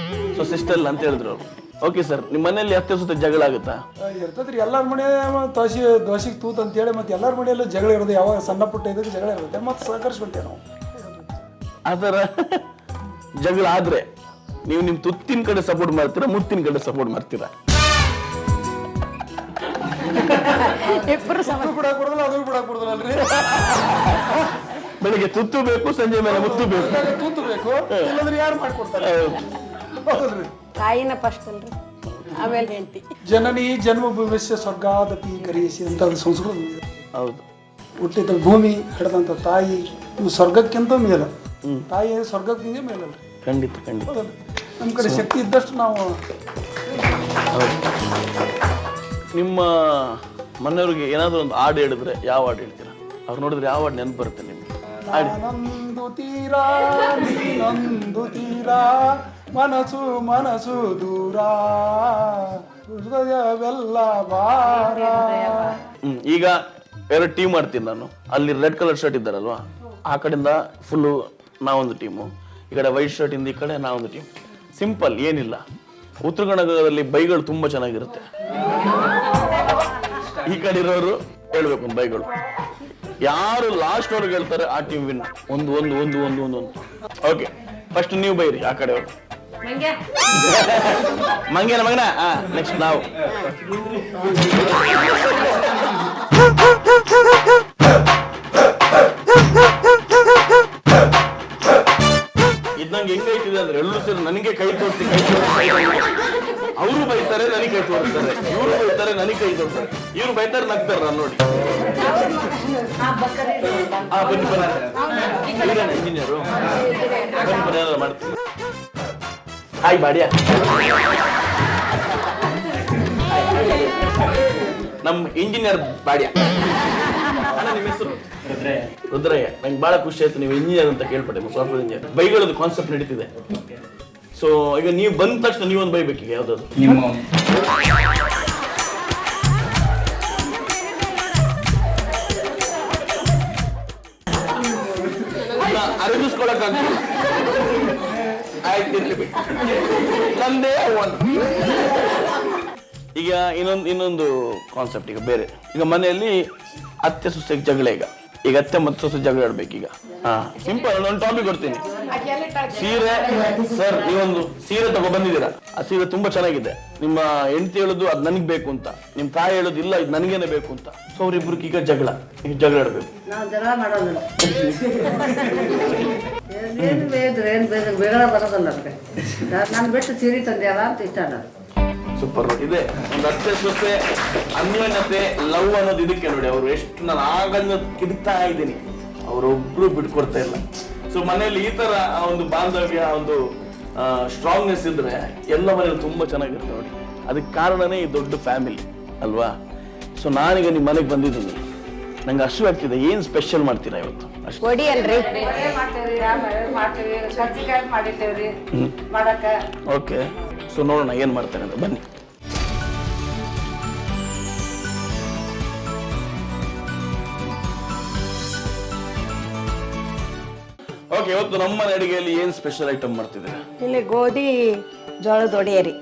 [SPEAKER 2] ಸೊಸೆ ಇಷ್ಟ ಇಲ್ಲ ಅಂತ ಹೇಳಿದ್ರು ಅವ್ರು. ಓಕೆ ಸರ್, ನಿಮ್ಮ ಮನೆಯಲ್ಲಿ ಅತ್ತೆ ಸೊಸೆ ಜಗಳ ಆಗುತ್ತಾ?
[SPEAKER 3] ಇರ್ತದ್ರಿ, ಎಲ್ಲಾರ ಮನೆ ದೋಸೆಗೆ ತೂತ್ ಅಂತೇಳಿ ಮತ್ತೆ ಎಲ್ಲಾರ ಮನೆಯಲ್ಲೂ ಜಗಳ ಇರೋದು. ಯಾವಾಗ ಸಣ್ಣ ಪುಟ್ಟ ಇದಕ್ಕೆ ಜಗಳ ಇರುತ್ತೆ, ಮತ್ತೆ ಸಹಕರಿಸ್ಬಿಟ್ಟೆ ನಾವು.
[SPEAKER 2] ಆ ಥರ ಜಗಳ ಆದ್ರೆ ನೀವು ನಿಮ್ ತುತ್ತಿನ ಕಡೆ ಸಪೋರ್ಟ್ ಮಾಡ್ತೀರಾ, ಮುತ್ತಿನ ಕಡೆ ಸಪೋರ್ಟ್ ಮಾಡ್ತೀರಾ?
[SPEAKER 4] ಇಬ್ಬರು
[SPEAKER 3] ಬಿಡಕ್ ಬರೋದಿಲ್ಲ, ಅದು ಬಿಡಕ್ ಬರೋದಿಲ್ಲಲ್ರಿ.
[SPEAKER 2] ಬೆಳಿಗ್ಗೆ ತುತ್ತು ಬೇಕು, ಸಂಜೆ ಮೇಲೆ ಮುತ್ತು ಬೇಕು.
[SPEAKER 3] ತೂತು ಬೇಕು, ಇಲ್ಲಾಂದ್ರೆ ಯಾರು ಮಾಡ್ಕೊಡ್ತಾರೆ? ಹೌದಲ್ರಿ.
[SPEAKER 4] ತಾಯಿನ ಫಸ್ಟ್ ಅಲ್ರಿ, ಆಮೇಲೆ ಹೆಂಡತಿ.
[SPEAKER 3] ಜನನಿ ಜನ್ಮ ಭವಿಷ್ಯ ಸ್ವರ್ಗಾದಪಿ ಕರಿಯಿಸಿ ಅಂತ ಅದು ಸಂಸ್ಕೃತ ಇದೆ.
[SPEAKER 2] ಹೌದು.
[SPEAKER 3] ಹುಟ್ಟಿದ ಭೂಮಿ ಹಿಡಿದಂಥ ತಾಯಿ ಇವು ಸ್ವರ್ಗಕ್ಕಿಂತ ಮೇಲ. ತಾಯಿ ಸ್ವರ್ಗಕ್ಕಿಂತ ಮೇಲಲ್ರಿ.
[SPEAKER 2] ಖಂಡಿತ ಖಂಡಿತ.
[SPEAKER 3] ಹೌದಲ್ರಿ. ನಮ್ಮ ಕಡೆ ಶಕ್ತಿ ಇದ್ದಷ್ಟು ನಾವು.
[SPEAKER 2] ನಿಮ್ಮ ಮನೆಯವ್ರಿಗೆ ಏನಾದ್ರು ಒಂದು ಹಾಡು ಹೇಳಿದ್ರೆ ಯಾವ ಹಾಡು ಹೇಳ್ತೀರಾ? ಅವ್ರು ನೋಡಿದ್ರೆ ಯಾವ ಹಾಡು ನೆನಪು ಬರುತ್ತೆ ನಿಮ್ಗೆ?
[SPEAKER 3] ನಂದು ತೀರಾ ನಂದು ತೀರಾ, ಮನಸ್ಸು ಮನಸ್ಸು ದೂರ, ಹೃದಯವೆಲ್ಲ ಭಾರ.
[SPEAKER 2] ಈಗ ಎರಡು ಟೀಮ್ ಮಾಡ್ತೀನಿ ನಾನು. ಅಲ್ಲಿ ರೆಡ್ ಕಲರ್ ಶರ್ಟ್ ಇದ್ದಾರಲ್ವಾ, ಆ ಕಡೆಯಿಂದ ಫುಲ್ಲು ನಾವೊಂದು ಟೀಮು, ಈ ಕಡೆ ವೈಟ್ ಶರ್ಟ್ ಇಂದ ಈ ಕಡೆ ನಾವೊಂದು ಟೀಮ್. ಸಿಂಪಲ್, ಏನಿಲ್ಲ. ಉತ್ತರ ಕನ್ನಡದಲ್ಲಿ ಬೈಗಳು ತುಂಬಾ ಚೆನ್ನಾಗಿರುತ್ತೆ. ಈ ಕಡೆ ಇರೋರು ಹೇಳ್ಬೇಕು ಬೈಗಳು. ಯಾರು ಲಾಸ್ಟ್ ಅವ್ರಿಗೆ ಹೇಳ್ತಾರೆ ಆ ಟೀಮ್ ವಿನ್. ಒಂದು ಒಂದು ಒಂದು ಒಂದು ಒಂದು ಒಂದು ಓಕೆ, ಫಸ್ಟ್ ನೀವು ಬೈರಿ ಆ ಕಡೆ ಅವರು. ಮಂಗೇನ ಮಗನ. ನೆಕ್ಸ್ಟ್ ನಾವು. ಇದು ನಂಗೆ ಹೆಂಗೈತಿದೆ ಅಂದ್ರೆ ಎಲ್ಲರೂ ಸೇರಿ ನನಗೆ ಕೈ ತೋರಿಸಿ ಅವರು ಬೈತಾರೆ, ನನಗೆ ಕೈ ತೋರಿಸ್ತಾರೆ, ಇವರು ಬೈತಾರೆ, ನನಗೆ ಕೈ ತೋರಿಸ್ತಾರೆ, ಇವ್ರು ಬೈತಾರೆ, ನಗ್ತಾರೆ ನಾನು ನೋಡಿ. ಇಂಜಿನಿಯರು ಮಾಡ್ತೀನಿ. ಹಾಯ್ ಬಾಡ್ಯಾ, ನಮ್ ಇಂಜಿನಿಯರ್ ಬಾಡ್ಯಾ. ನಿಮ್ಮ ಹೆಸರು? ರುದ್ರಯ್ಯ. ನಂಗೆ ಬಹಳ ಖುಷಿ ಆಯ್ತು ನೀವು ಇಂಜಿನಿಯರ್ ಅಂತ ಕೇಳ್ಪಟ್ಟೆ, ಸಾಫ್ಟ್ವೇರ್ ಇಂಜಿನಿಯರ್. ಬೈಗಳದ್ದು ಕಾನ್ಸೆಪ್ಟ್ ನಡೀತಿದೆ. ಸೊ ಈಗ ನೀವು ಬಂದ ತಕ್ಷಣ ನೀವೊಂದು ಬೈಬೇಕೀಗ ಯಾವ್ದಾದ್ರು ನಿಮ್ಮ ಅರಗಿಸ್ಕೊಳಕ್ಕಾಗ್ತದೆ. ಆಯ್ತು, ನಂದೇ ಈಗ ಇನ್ನೊಂದು ಕಾನ್ಸೆಪ್ಟ್. ಈಗ ಬೇರೆ, ಈಗ ಮನೆಯಲ್ಲಿ ಅತ್ತೆ ಸೊಸೆಗೆ ಜಗಳ. ಈಗ ಅತ್ತೆ ಮತ್ತೆ ಸೊಸೆ ಜಗಳ ಆಡ್ಬೇಕು. ಈಗ ಸಿಂಪಲ್ ಒಂದು ಟಾಪಿಕ್ ಕೊಡ್ತೀನಿ. ಸೀರೆ ಸರ್, ನೀವೊಂದು ಸೀರೆ ತಗೋ ಬಂದಿದ್ದೀರಾ, ಆ ಸೀರೆ ತುಂಬಾ ಚೆನ್ನಾಗಿದೆ. ನಿಮ್ಮ ಹೆಂಡತಿ ಹೇಳುದು ಅದ್ ನನಗ್ ಬೇಕು ಅಂತ, ನಿಮ್ ತಾಯಿ ಹೇಳುದು ಇಲ್ಲ ಇದು ನನಗೇನೆ ಬೇಕು ಅಂತ. ಸೊ ಅವ್ರಿಬ್ರು ಈಗ ಜಗಳ ಆಡ್ಬೇಕು.
[SPEAKER 5] ನಾವು ಜಗಳ ಮಾಡೋದಿಲ್ಲ. ಏನು ಬೇದ್ರೆ ಏನು ಬೇರೆ ಬೇಗ ಬರೋದಲ್ಲ. ನಾನು ಬಿಟ್ಟು ಸೀರೆ ತಂದ್ಯಾರ ಅಂತ ಇಷ್ಟ ಅನ್ನೋದು.
[SPEAKER 2] ಸೂಪರ್ ಇದೆ. ಒಂದು ಅತ್ತೆ ಸೊಸೆ ಅನ್ಯೋನ್ಯತೆ, ಲವ್ ಅನ್ನೋದು ಇದಕ್ಕೆ ನೋಡಿ. ಅವ್ರು ಎಷ್ಟು ನಾನು ಆಗಂಗ ಕಿಡ್ತಾ ಇದ್ದೀನಿ, ಅವರೊಬ್ರು ಬಿಟ್ಕೊಡ್ತಾ ಇಲ್ಲ. ಸೊ ಮನೆಯಲ್ಲಿ ಈ ತರ ಒಂದು ಬಾಂಧವ್ಯ, ಒಂದು ಸ್ಟ್ರಾಂಗ್ನೆಸ್ ಇದ್ರೆ ಎಲ್ಲ ಮನೇಲಿ ತುಂಬಾ ಚೆನ್ನಾಗಿರುತ್ತೆ ನೋಡಿ. ಅದಕ್ಕೆ ಕಾರಣನೇ ಈ ದೊಡ್ಡ ಫ್ಯಾಮಿಲಿ ಅಲ್ವಾ. ಸೊ ನಾನೀಗ ನಿಮ್ಮ ಮನೆಗೆ ಬಂದಿದ್ದೀನಿ, ನಂಗೆ ಅಷ್ಟು ಆಗ್ತಿದೆ. ಏನ್ ಸ್ಪೆಷಲ್ ಮಾಡ್ತೀರಾ ಇವತ್ತು?
[SPEAKER 4] ಕೊಡಿ ಅಲ್ರಿ.
[SPEAKER 2] ಓಕೆ, ಸೊ ನೋಡೋಣ ಏನ್ ಮಾಡ್ತೇನೆ ಅಂತ. ಬನ್ನಿ. ಓಕೆ, ಇವತ್ತು ನಮ್ಮ ಅಡಿಗೆಯಲ್ಲಿ ಏನ್ ಸ್ಪೆಷಲ್ ಐಟಮ್ ಮಾಡ್ತಿದ್ದೀರಾ?
[SPEAKER 4] ಇಲ್ಲಿ ಗೋಧಿ ಜೋಳದ ಒಡೆಯರಿ.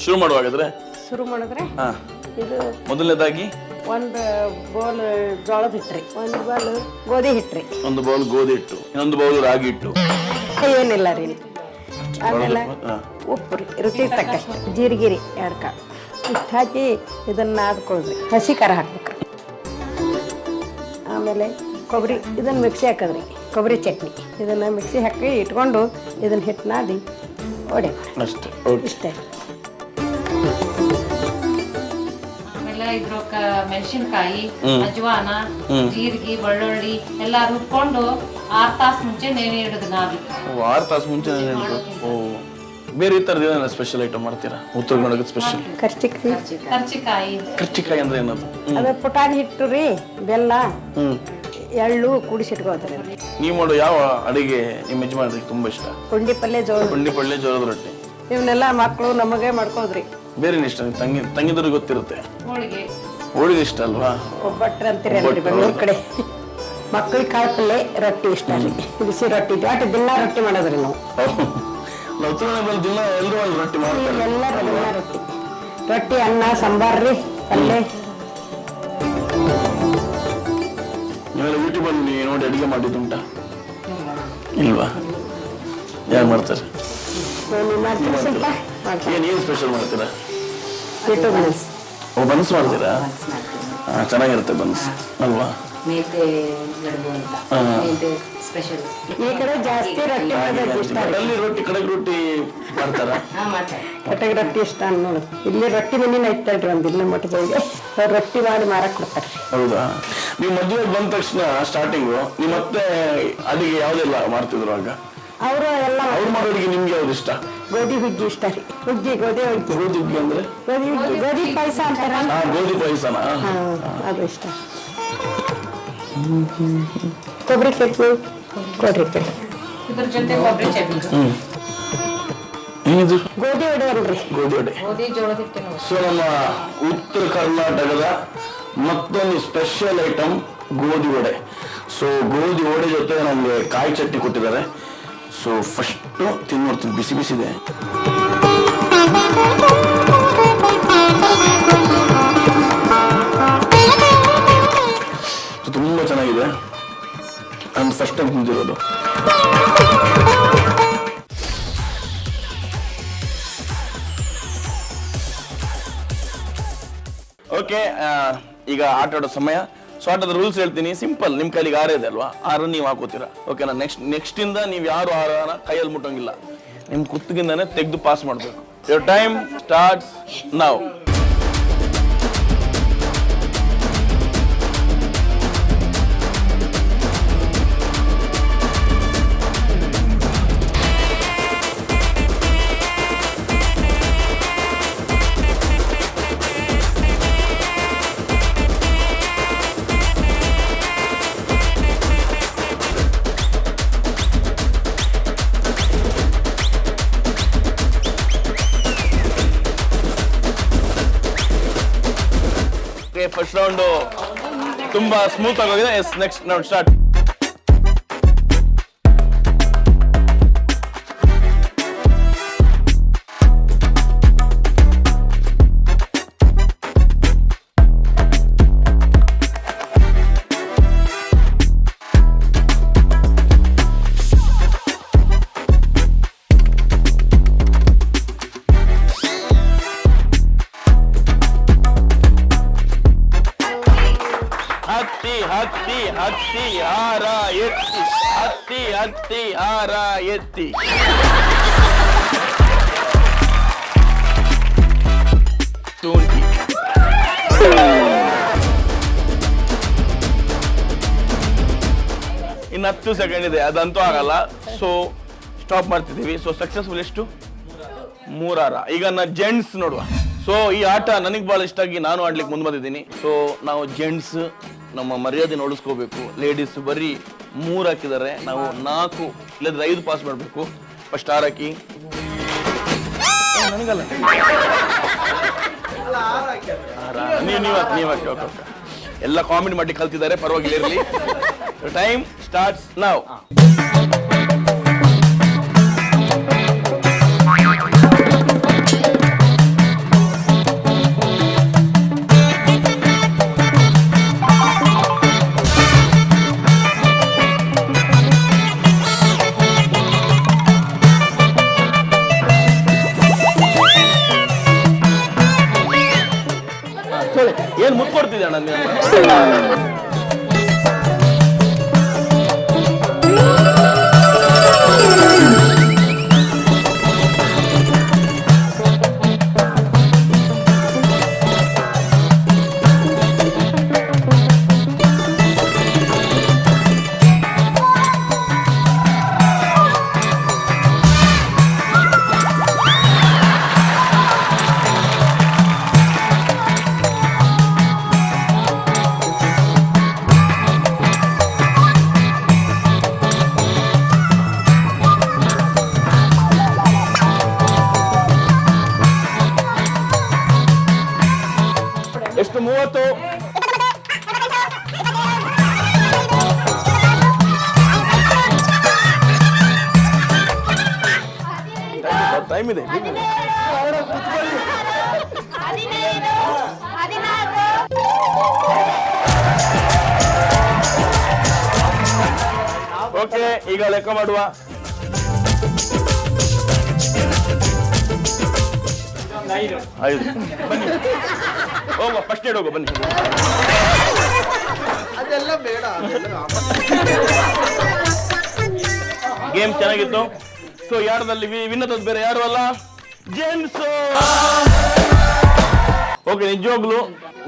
[SPEAKER 2] ಶುರು ಮಾಡುವಾಗಿದ್ರೆ
[SPEAKER 4] ಶುರು ಮಾಡಿದ್ರೆ ಇದು
[SPEAKER 2] ಮೊದಲನೇದಾಗಿ
[SPEAKER 4] ಒಂದು ಬೌಲ್ ಜೋಳದ ಹಿಟ್ರಿ, ಒಂದು ಬೌಲ್ ಗೋಧಿ ಹಿಟ್ರಿ,
[SPEAKER 2] ಒಂದು ಬೌಲ್ ಗೋಧಿ ಹಿಟ್ಟು, ಇನ್ನೊಂದು ಬೌಲ್ ರಾಗಿ ಹಿಟ್ಟು.
[SPEAKER 4] ಏನಿಲ್ಲ ರೀ. ಆಮೇಲೆ ಉಪ್ಪು ರೀ, ರುಚಿ ತಕ್ಕಷ್ಟು, ಜೀರಿಗೆ 2 ಕಾಳು ಇಷ್ಟು ಹಾಕಿ ಇದನ್ನ ನಾದ್ಕೊಳ್ರಿ. ಹಸಿ ಖಾರ ಹಾಕ್ಬೇಕ್ರಿ. ಆಮೇಲೆ ಕೊಬ್ಬರಿ, ಇದನ್ನ ಮಿಕ್ಸಿ ಹಾಕೋದ್ರಿ. ಕೊಬ್ಬರಿ ಚಟ್ನಿ ಇದನ್ನ ಮಿಕ್ಸಿ ಹಾಕಿ ಇಟ್ಕೊಂಡು ಇದನ್ನ ಹಿಟ್ಟು ನಾದಿ
[SPEAKER 2] ಅಷ್ಟೇ.
[SPEAKER 4] ಇಷ್ಟೇ.
[SPEAKER 5] ಆಮೇಲೆ ಇದ್ರ
[SPEAKER 9] ಮೆಣಸಿನ್ಕಾಯಿ, ಅಜ್ವಾನ, ಜೀರಿಗೆ, ಬೆಳ್ಳುಳ್ಳಿ ಎಲ್ಲ ರುಬ್ಕೊಂಡು 6 ತಾಸು ಮುಂಚೆ ನೆನೆ ಇಡುದು ನಾವಿ.
[SPEAKER 2] 6 ತಾಸು ಮುಂಚೆ ನೆನೆ ಇಡೋದು. ಓ, ಬೇರೆ ಈ ಥರದ್ದು ಏನಾರ ಸ್ಪೆಷಲ್ ಐಟಮ್ ಮಾಡ್ತೀರಾ? ಉತ್ತರ ಕನ್ನಡದ ಸ್ಪೆಷಲ್
[SPEAKER 9] ಕರ್ಚಿಕಾಯಿ.
[SPEAKER 2] ಕರ್ಚಿಕಾಯಿ ಅಂದ್ರೆ ಏನದು?
[SPEAKER 4] ಅದ ಪುಟಾಣಿ ಹಿಟ್ಟು ರೀ, ಬೆಲ್ಲ, ಎಳ್ಳು ಕೂಡಿಸಿಟ್ಕೋತಾರೆ.
[SPEAKER 2] ನೀವು ಮಾಡೋ ಯಾವ ಅಡಿಗೆ ನಿಮ್ಮ ಯಜಮಾನರಿಗೆ ತುಂಬಾ ಇಷ್ಟ?
[SPEAKER 4] ಪುಂಡಿ ಪಲ್ಯ, ಜೋಳ,
[SPEAKER 2] ಪುಂಡಿ ಪಲ್ಯ, ಜೋಳದ ರೊಟ್ಟಿ.
[SPEAKER 4] ಇವನ್ನೆಲ್ಲ ಮಕ್ಕಳು ನಮಗೆ ಮಾಡ್ಕೋದ್ರಿ.
[SPEAKER 2] ಬೇರೆ ಇಷ್ಟ? ತಂಗಿದವ್ರಿಗೆ ಗೊತ್ತಿರುತ್ತೆ.
[SPEAKER 9] ಹೋಳಿಗೆ.
[SPEAKER 2] ಹೋಳಿಗೆ ಇಷ್ಟ ಅಲ್ವಾ?
[SPEAKER 4] ಒಬ್ಬಟ್ರೆ ಅಂತೀರಿ ಬೆಂಗಳೂರು ಕಡೆ. ಮಕ್ಕಳಿಗೆ ಕಾಳು ಪಲ್ಯ, ರೊಟ್ಟಿ ಇಷ್ಟ ರೀ, ಬಿಸಿ ರೊಟ್ಟಿ. ಒಟ್ಟು ದಿನ ರೊಟ್ಟಿ ಮಾಡೋದ್ರಿ ನಾವು.
[SPEAKER 2] ನಾವು ದಿನ ಎಲ್ಲರೂ ರೊಟ್ಟಿ ಮಾಡ್ತಾರೆ.
[SPEAKER 4] ಎಲ್ಲರೂ ದಿನ ರೊಟ್ಟಿ, ರೊಟ್ಟಿ, ಅನ್ನ, ಸಾಂಬಾರ್ ರೀ, ಪಲ್ಯ.
[SPEAKER 2] ನೀವೆಲ್ಲ ಯೂಟ್ಯೂಬ್ ಅಲ್ಲಿ ನೋಡಿ ಅಡಿಗೆ ಮಾಡಿದ್ದುಂಟಾ? ಇಲ್ವಾ? ಯಾರು ಮಾಡ್ತಾರೆ? ಏನು ಸ್ಪೆಷಲ್ ಮಾಡ್ತೀರಾ? ಓ, ಬನ್ಸ್ ಮಾಡ್ತೀರಾ? ಚೆನ್ನಾಗಿರುತ್ತೆ ಬನ್ಸ್ ಅಲ್ವಾ?
[SPEAKER 4] ಈ ಕಡೆ ಜಾಸ್ತಿ ರೊಟ್ಟಿ ಮಾಡೋದು ಇಷ್ಟ.
[SPEAKER 2] ಅಲ್ಲಿ ರೊಟ್ಟಿ, ಕಡೆಗೆ ರೊಟ್ಟಿ ಮಾಡ್ತಾರ?
[SPEAKER 4] ಕಟಕ್ ರೊಟ್ಟಿ ಇಷ್ಟ ಅನ್ನೋದು. ಇಲ್ಲಿ ರೊಟ್ಟಿ ಮನೇನ ಇರ್ತಾಳ್ರಿ ಒಂದು ಇಲ್ಲ ಮಟ್ಟದೊಳಗೆ, ರೊಟ್ಟಿ ಮಾಡಿ ಮಾರಕ್ ಕೊಡ್ತಾರೆ.
[SPEAKER 2] ಹೌದಾ? ನೀವು ಮದುವೆ ಬಂದ ತಕ್ಷಣ ಸ್ಟಾರ್ಟಿಂಗು ನೀವು ಮತ್ತೆ ಅಡಿಗೆ ಯಾವ್ದೆಲ್ಲ ಮಾಡ್ತಿದ್ರು ಆಗ?
[SPEAKER 4] ಅವರು ಎಲ್ಲ
[SPEAKER 2] ಅವ್ರು ಮಾಡೋರಿಗೆ ನಿಮ್ಗೆ ಯಾವ್ದು ಇಷ್ಟ?
[SPEAKER 4] ಗೋಧಿ ಹುಗ್ಗಿ ಇಷ್ಟ ರೀ. ಗೋಧಿ ಹುಗ್ಗಿ
[SPEAKER 2] ಅಂದ್ರೆ
[SPEAKER 4] ಗೋಧಿ ಪಾಯಸ ಅಂತಾರ.
[SPEAKER 2] ಗೋಧಿ ಪಾಯಸನ?
[SPEAKER 4] ಅದು ಇಷ್ಟ. ಕೊಬ್ಬರಿ ಚಟ್ನಿ, ಕೊಡ್ರಿ
[SPEAKER 9] ಇದ್ರ ಜೊತೆ ಕೊಬ್ಬರಿ ಚಟ್ನಿ.
[SPEAKER 2] ಏನಿದು?
[SPEAKER 4] ಗೋಧಿ ವಡೆ ಅಲ್ರಿ?
[SPEAKER 2] ಗೋಧಿ ವಡೆ.
[SPEAKER 9] ಗೋಧಿ ಜೋಳದ ಹಿಟ್ಟಿನ.
[SPEAKER 2] ಸೊ ನಮ್ಮ ಉತ್ತರ ಕರ್ನಾಟಕದ ಮತ್ತೊಂದು ಸ್ಪೆಷಲ್ ಐಟಮ್ ಗೋಧಿ ವಡೆ. ಸೊ ಗೋಧಿ ವಡೆ ಜೊತೆ ನಮ್ಗೆ ಕಾಯಿ ಚಟ್ನಿ ಕೊಟ್ಟಿದ್ದಾರೆ. ಸೊ ಫಸ್ಟ್ ತಿನ್ನೋಡ್ತೀನಿ, ಬಿಸಿ ಬಿಸಿದೆ. ತುಂಬಾ ಚೆನ್ನಾಗಿದೆ. ನಾನು ಫಸ್ಟ್ ಟೈಮ್ ತಿಂದಿರೋದು. ಓಕೆ, ಈಗ ಆಟ ಆಡೋ ಸಮಯ. ಸೊ ಆಟದ ರೂಲ್ಸ್ ಹೇಳ್ತೀನಿ, ಸಿಂಪಲ್. ನಿಮ್ ಕೈಲಿಗೆ 6 ಇದೆ ಅಲ್ವಾ? 6 ನೀವು ಹಾಕೋತೀರಾ. ಓಕೆನಾ? ನೆಕ್ಸ್ಟ್ ಇಂದ ನೀವು ಯಾರು 6 ಕೈಯಲ್ಲಿ ಮುಟ್ಟಂಗಿಲ್ಲ. ನಿಮ್ ಕುತ್ತಿಗಿಂದಾನೆ ತೆಗೆದು ಪಾಸ್ ಮಾಡ್ಬೇಕು. Your time starts now. First round ತುಂಬಾ ಸ್ಮೂತ್ ಆಗೋಗಿದೆ. Next round start. ಹತ್ತಿ ಹಾರ ಎತ್ತಿ, ಹತ್ತಿ ಹಾರ ಎತ್ತಿ. ಇನ್ನು 10 ಸೆಕೆಂಡ್ ಇದೆ, ಅದಂತೂ ಆಗಲ್ಲ. ಸೊ ಸ್ಟಾಪ್ ಮಾಡ್ತಿದ್ದೀವಿ. ಸೊ ಸಕ್ಸಸ್ಫುಲ್ ಎಷ್ಟು? 3 ಹಾರ. ಈಗ ಜೆಂಟ್ಸ್ ನೋಡುವ. ಸೊ ಈ ಆಟ ನನಗೆ ಬಹಳ ಇಷ್ಟ ಆಗಿ ನಾನು ಆಡ್ಲಿಕ್ಕೆ ಮುಂದೆ ಬಂದಿದ್ದೀನಿ. ಸೊ ನಾವು ಜೆಂಟ್ಸ್ ನಮ್ಮ ಮರ್ಯಾದೆ ನೋಡಿಸ್ಕೋಬೇಕು. ಲೇಡೀಸ್ ಬರೀ 3 ಹಾಕಿದ್ದಾರೆ, ನಾವು 4 ಇಲ್ಲದ್ರೆ 5 ಪಾಸ್ ಮಾಡಬೇಕು. ಫಸ್ಟ್ 6 ಹಾಕಿ. ನನಗಲ್ಲ, ನೀವು ಹಾಕಿ. ಓಕೆ, ಎಲ್ಲ ಕಾಮೆಂಟ್ ಮಾಡಿ ಕಲ್ತಿದ್ದಾರೆ, ಪರವಾಗಿಲ್ಲ, ಇರಲಿ. Time starts now. ಏನ್ ಮುತ್ಕೊಡ್ತಿದ್ದೆ ಅಣ್ಣ ನೀವು? ಇದೆ. ಓಕೆ, ಈಗ ಲೆಕ್ಕ ಮಾಡುವ. ಐದು. ಬನ್ನಿ ಹೋಗುವ, ಫಸ್ಟ್ ಏಡ್ ಹೋಗುವ ಬನ್ನಿ. ಗೇಮ್ ಚೆನ್ನಾಗಿತ್ತು. ಸೊ ಯಾರದಲ್ಲಿ ವಿನ್ನತದ್ದು ಬೇರೆ ಯಾರು ಅಲ್ಲ, ಜೇಮ್ಸ್. ಓಕೆ, ನಿಜವಾಗ್ಲು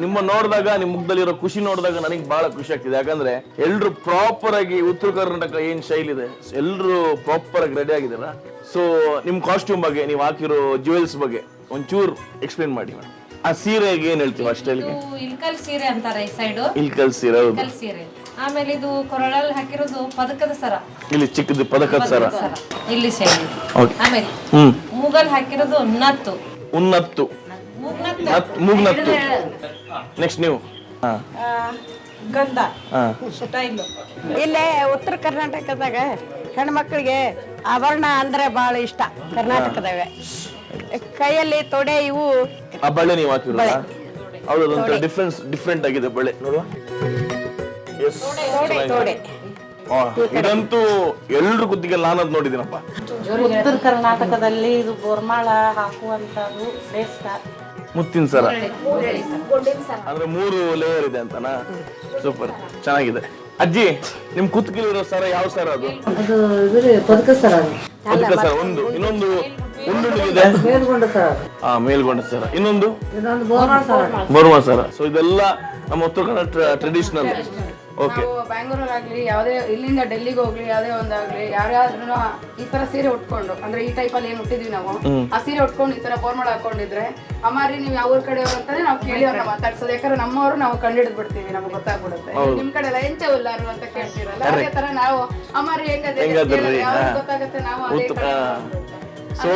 [SPEAKER 2] ನಿಮ್ಮ ನೋಡಿದಾಗ, ನಿಮ್ಮ ಮುಖದಲ್ಲಿರೋ ಖುಷಿ ನೋಡಿದಾಗ ನನಗೆ ಬಹಳ ಖುಷಿ ಆಗ್ತಿದೆ. ಯಾಕಂದ್ರೆ ಎಲ್ರು ಪ್ರಾಪರ್ ಆಗಿ ಉತ್ತರ ಕರ್ನಾಟಕ ಏನ್ ಶೈಲಿ ಇದೆ, ಎಲ್ರು ಪ್ರಾಪರ್ ಆಗಿ ರೆಡಿ ಆಗಿದಾರ. ಸೊ ನಿಮ್ ಕಾಸ್ಟ್ಯೂಮ್ ಬಗ್ಗೆ, ನೀವು ಹಾಕಿರೋ ಜ್ಯುವೆಲ್ಸ್ ಬಗ್ಗೆ ಒಂಚೂರು ಎಕ್ಸ್ಪ್ಲೇನ್ ಮಾಡಿ. ಆ ಸೀರೆಗೆ ಏನ್ ಹೇಳ್ತೀವಿ ಆ ಸ್ಟೈಲ್ಗೆ?
[SPEAKER 9] ಇಲ್ಕಲ್ ಸೀರೆ ಅಂತಾರೆ ಈ ಸೈಡ್,
[SPEAKER 2] ಇಲ್ಕಲ್ ಸೀರೆ.
[SPEAKER 9] ಇಲ್ಕಲ್ ಸೀರೆ. ಆಮೇಲೆ ಇದು ಕೊರಳಲ್ಲಿ ಹಾಕಿರೋದು ಪದಕದ ಸರ,
[SPEAKER 2] ಇಲ್ಲಿ ಚಿಕ್ಕದು ಪದಕದ ಸರ
[SPEAKER 9] ಇಲ್ಲಿ ಸೈಡ್. ಆಮೇಲೆ ಮೂಗಲ್ ಹಾಕಿರೋದು ನತ್ತು,
[SPEAKER 2] ಉನ್ನತ್ತು, ಮೂಗ್ನತ್ತು. ನೆಕ್ಸ್ಟ್ ನೀವು
[SPEAKER 4] ಗಂಧ ಸ್ಟೈಲ್. ಇಲ್ಲೇ ಉತ್ತರ ಕರ್ನಾಟಕದಾಗ ಹೆಣ್ಮಕ್ಳಿಗೆ ಆಭರಣ ಅಂದ್ರೆ ಬಹಳ ಇಷ್ಟ. ಕರ್ನಾಟಕದಾಗ ಕೈಯಲ್ಲಿ ತೊಡೆ, ಇವು
[SPEAKER 2] ಆ ಬಳೆ ನೀವು ಹಾಕಿರೋದ? ಹೌದು, ಡಿಫ್ರೆಂಟ್ ಆಗಿದೆ ಬಳೆ ನೋಡುವ.
[SPEAKER 4] ತೊಡೆ
[SPEAKER 2] ಇದಂತೂ ಎಲ್ರು ಕುತ್ತಿಗೆ ನಾನದ್ ನೋಡಿದ್ದೀನಪ್ಪ.
[SPEAKER 10] ಉತ್ತರ ಕರ್ನಾಟಕದಲ್ಲಿ ಇದು ಬೋರ್ಮಾಳ ಹಾಕುವಂತದ್ದು ಶ್ರೇಷ್ಠ.
[SPEAKER 2] ಮುತ್ತಿನ ಸರ ಅಂದ್ರೆ 3 ಲೇಯರ್ ಇದೆ ಅಂತನಾ? ಸೂಪರ್, ಚೆನ್ನಾಗಿದೆ. ಅಜ್ಜಿ, ನಿಮ್ ಕುತ್ತಿಗೆಲಿರೋ ಸರ ಯಾವ ಸರ ಅದು?
[SPEAKER 10] ಪದಕ ಸರ.
[SPEAKER 2] ಪದಕ ಸರ ಒಂದು, ಇನ್ನೊಂದು ಉಂಡುಂಡಿಗಿದೆ, ಮೇಲ್ಗೊಂಡ ಸರ, ಇನ್ನೊಂದು ಬೋರ್ಮಾ ಸರ. ಸೊ ಇದೆಲ್ಲ ನಮ್ಮ ಉತ್ತರ ಕನ್ನಡ ಟ್ರೆಡಿಷನಲ್. ಓಕೆ,
[SPEAKER 5] ಬ್ಯಾಂಗ್ಳೂರಾಗ್ಲಿ ಯಾವುದೇ ಇಲ್ಲಿಂದ ಡೆಲ್ಲಿಗೆ ಹೋಗ್ಲಿ ಯಾವುದೇ ಒಂದಾಗ್ಲಿ ಯಾರ್ಯಾದ್ರೂ ಈ ತರ ಸೀರೆ ಉಟ್ಕೊಂಡು, ಅಂದ್ರೆ ಈ ಟೈಪ್ ಅಲ್ಲಿ ಏನ್ ಹುಟ್ಟಿದ್ವಿ ನಾವು, ಆ ಸೀರೆ ಉಟ್ಕೊಂಡು ಈ ತರ ಬೋರ್ಮಳ ಹಾಕೊಂಡಿದ್ರೆ ಅಮ್ಮಾರಿ ನೀವು ಯಾವ ಊರ್ ಕಡೆಯವ್ರು ಅಂತಾನೆ ನಾವು ಕೇಳಿ ಅವ್ರನ್ನ ಮಾತಾಡ್ಸೋದು. ಯಾಕಂದ್ರೆ ನಮ್ಮವರು ನಾವು ಕಂಡಿಡ್ದು ಬಿಡ್ತೀವಿ, ನಮ್ಗೆ ಗೊತ್ತಾಗ್ಬಿಡುತ್ತೆ. ನಿಮ್ ಕಡೆ ಎಲ್ಲ ಎಂಚ ಉಲ್ಲಾರು ಅಂತ ಕೇಳ್ತೀರಲ್ಲ, ಅದೇ ತರ ನಾವು ಅಮ್ಮಾರಿ ಹೆಂಗದೆ ಗೊತ್ತಾಗತ್ತೆ, ನಾವು ಅದೇ ಕಡೆ.
[SPEAKER 2] ಸೊ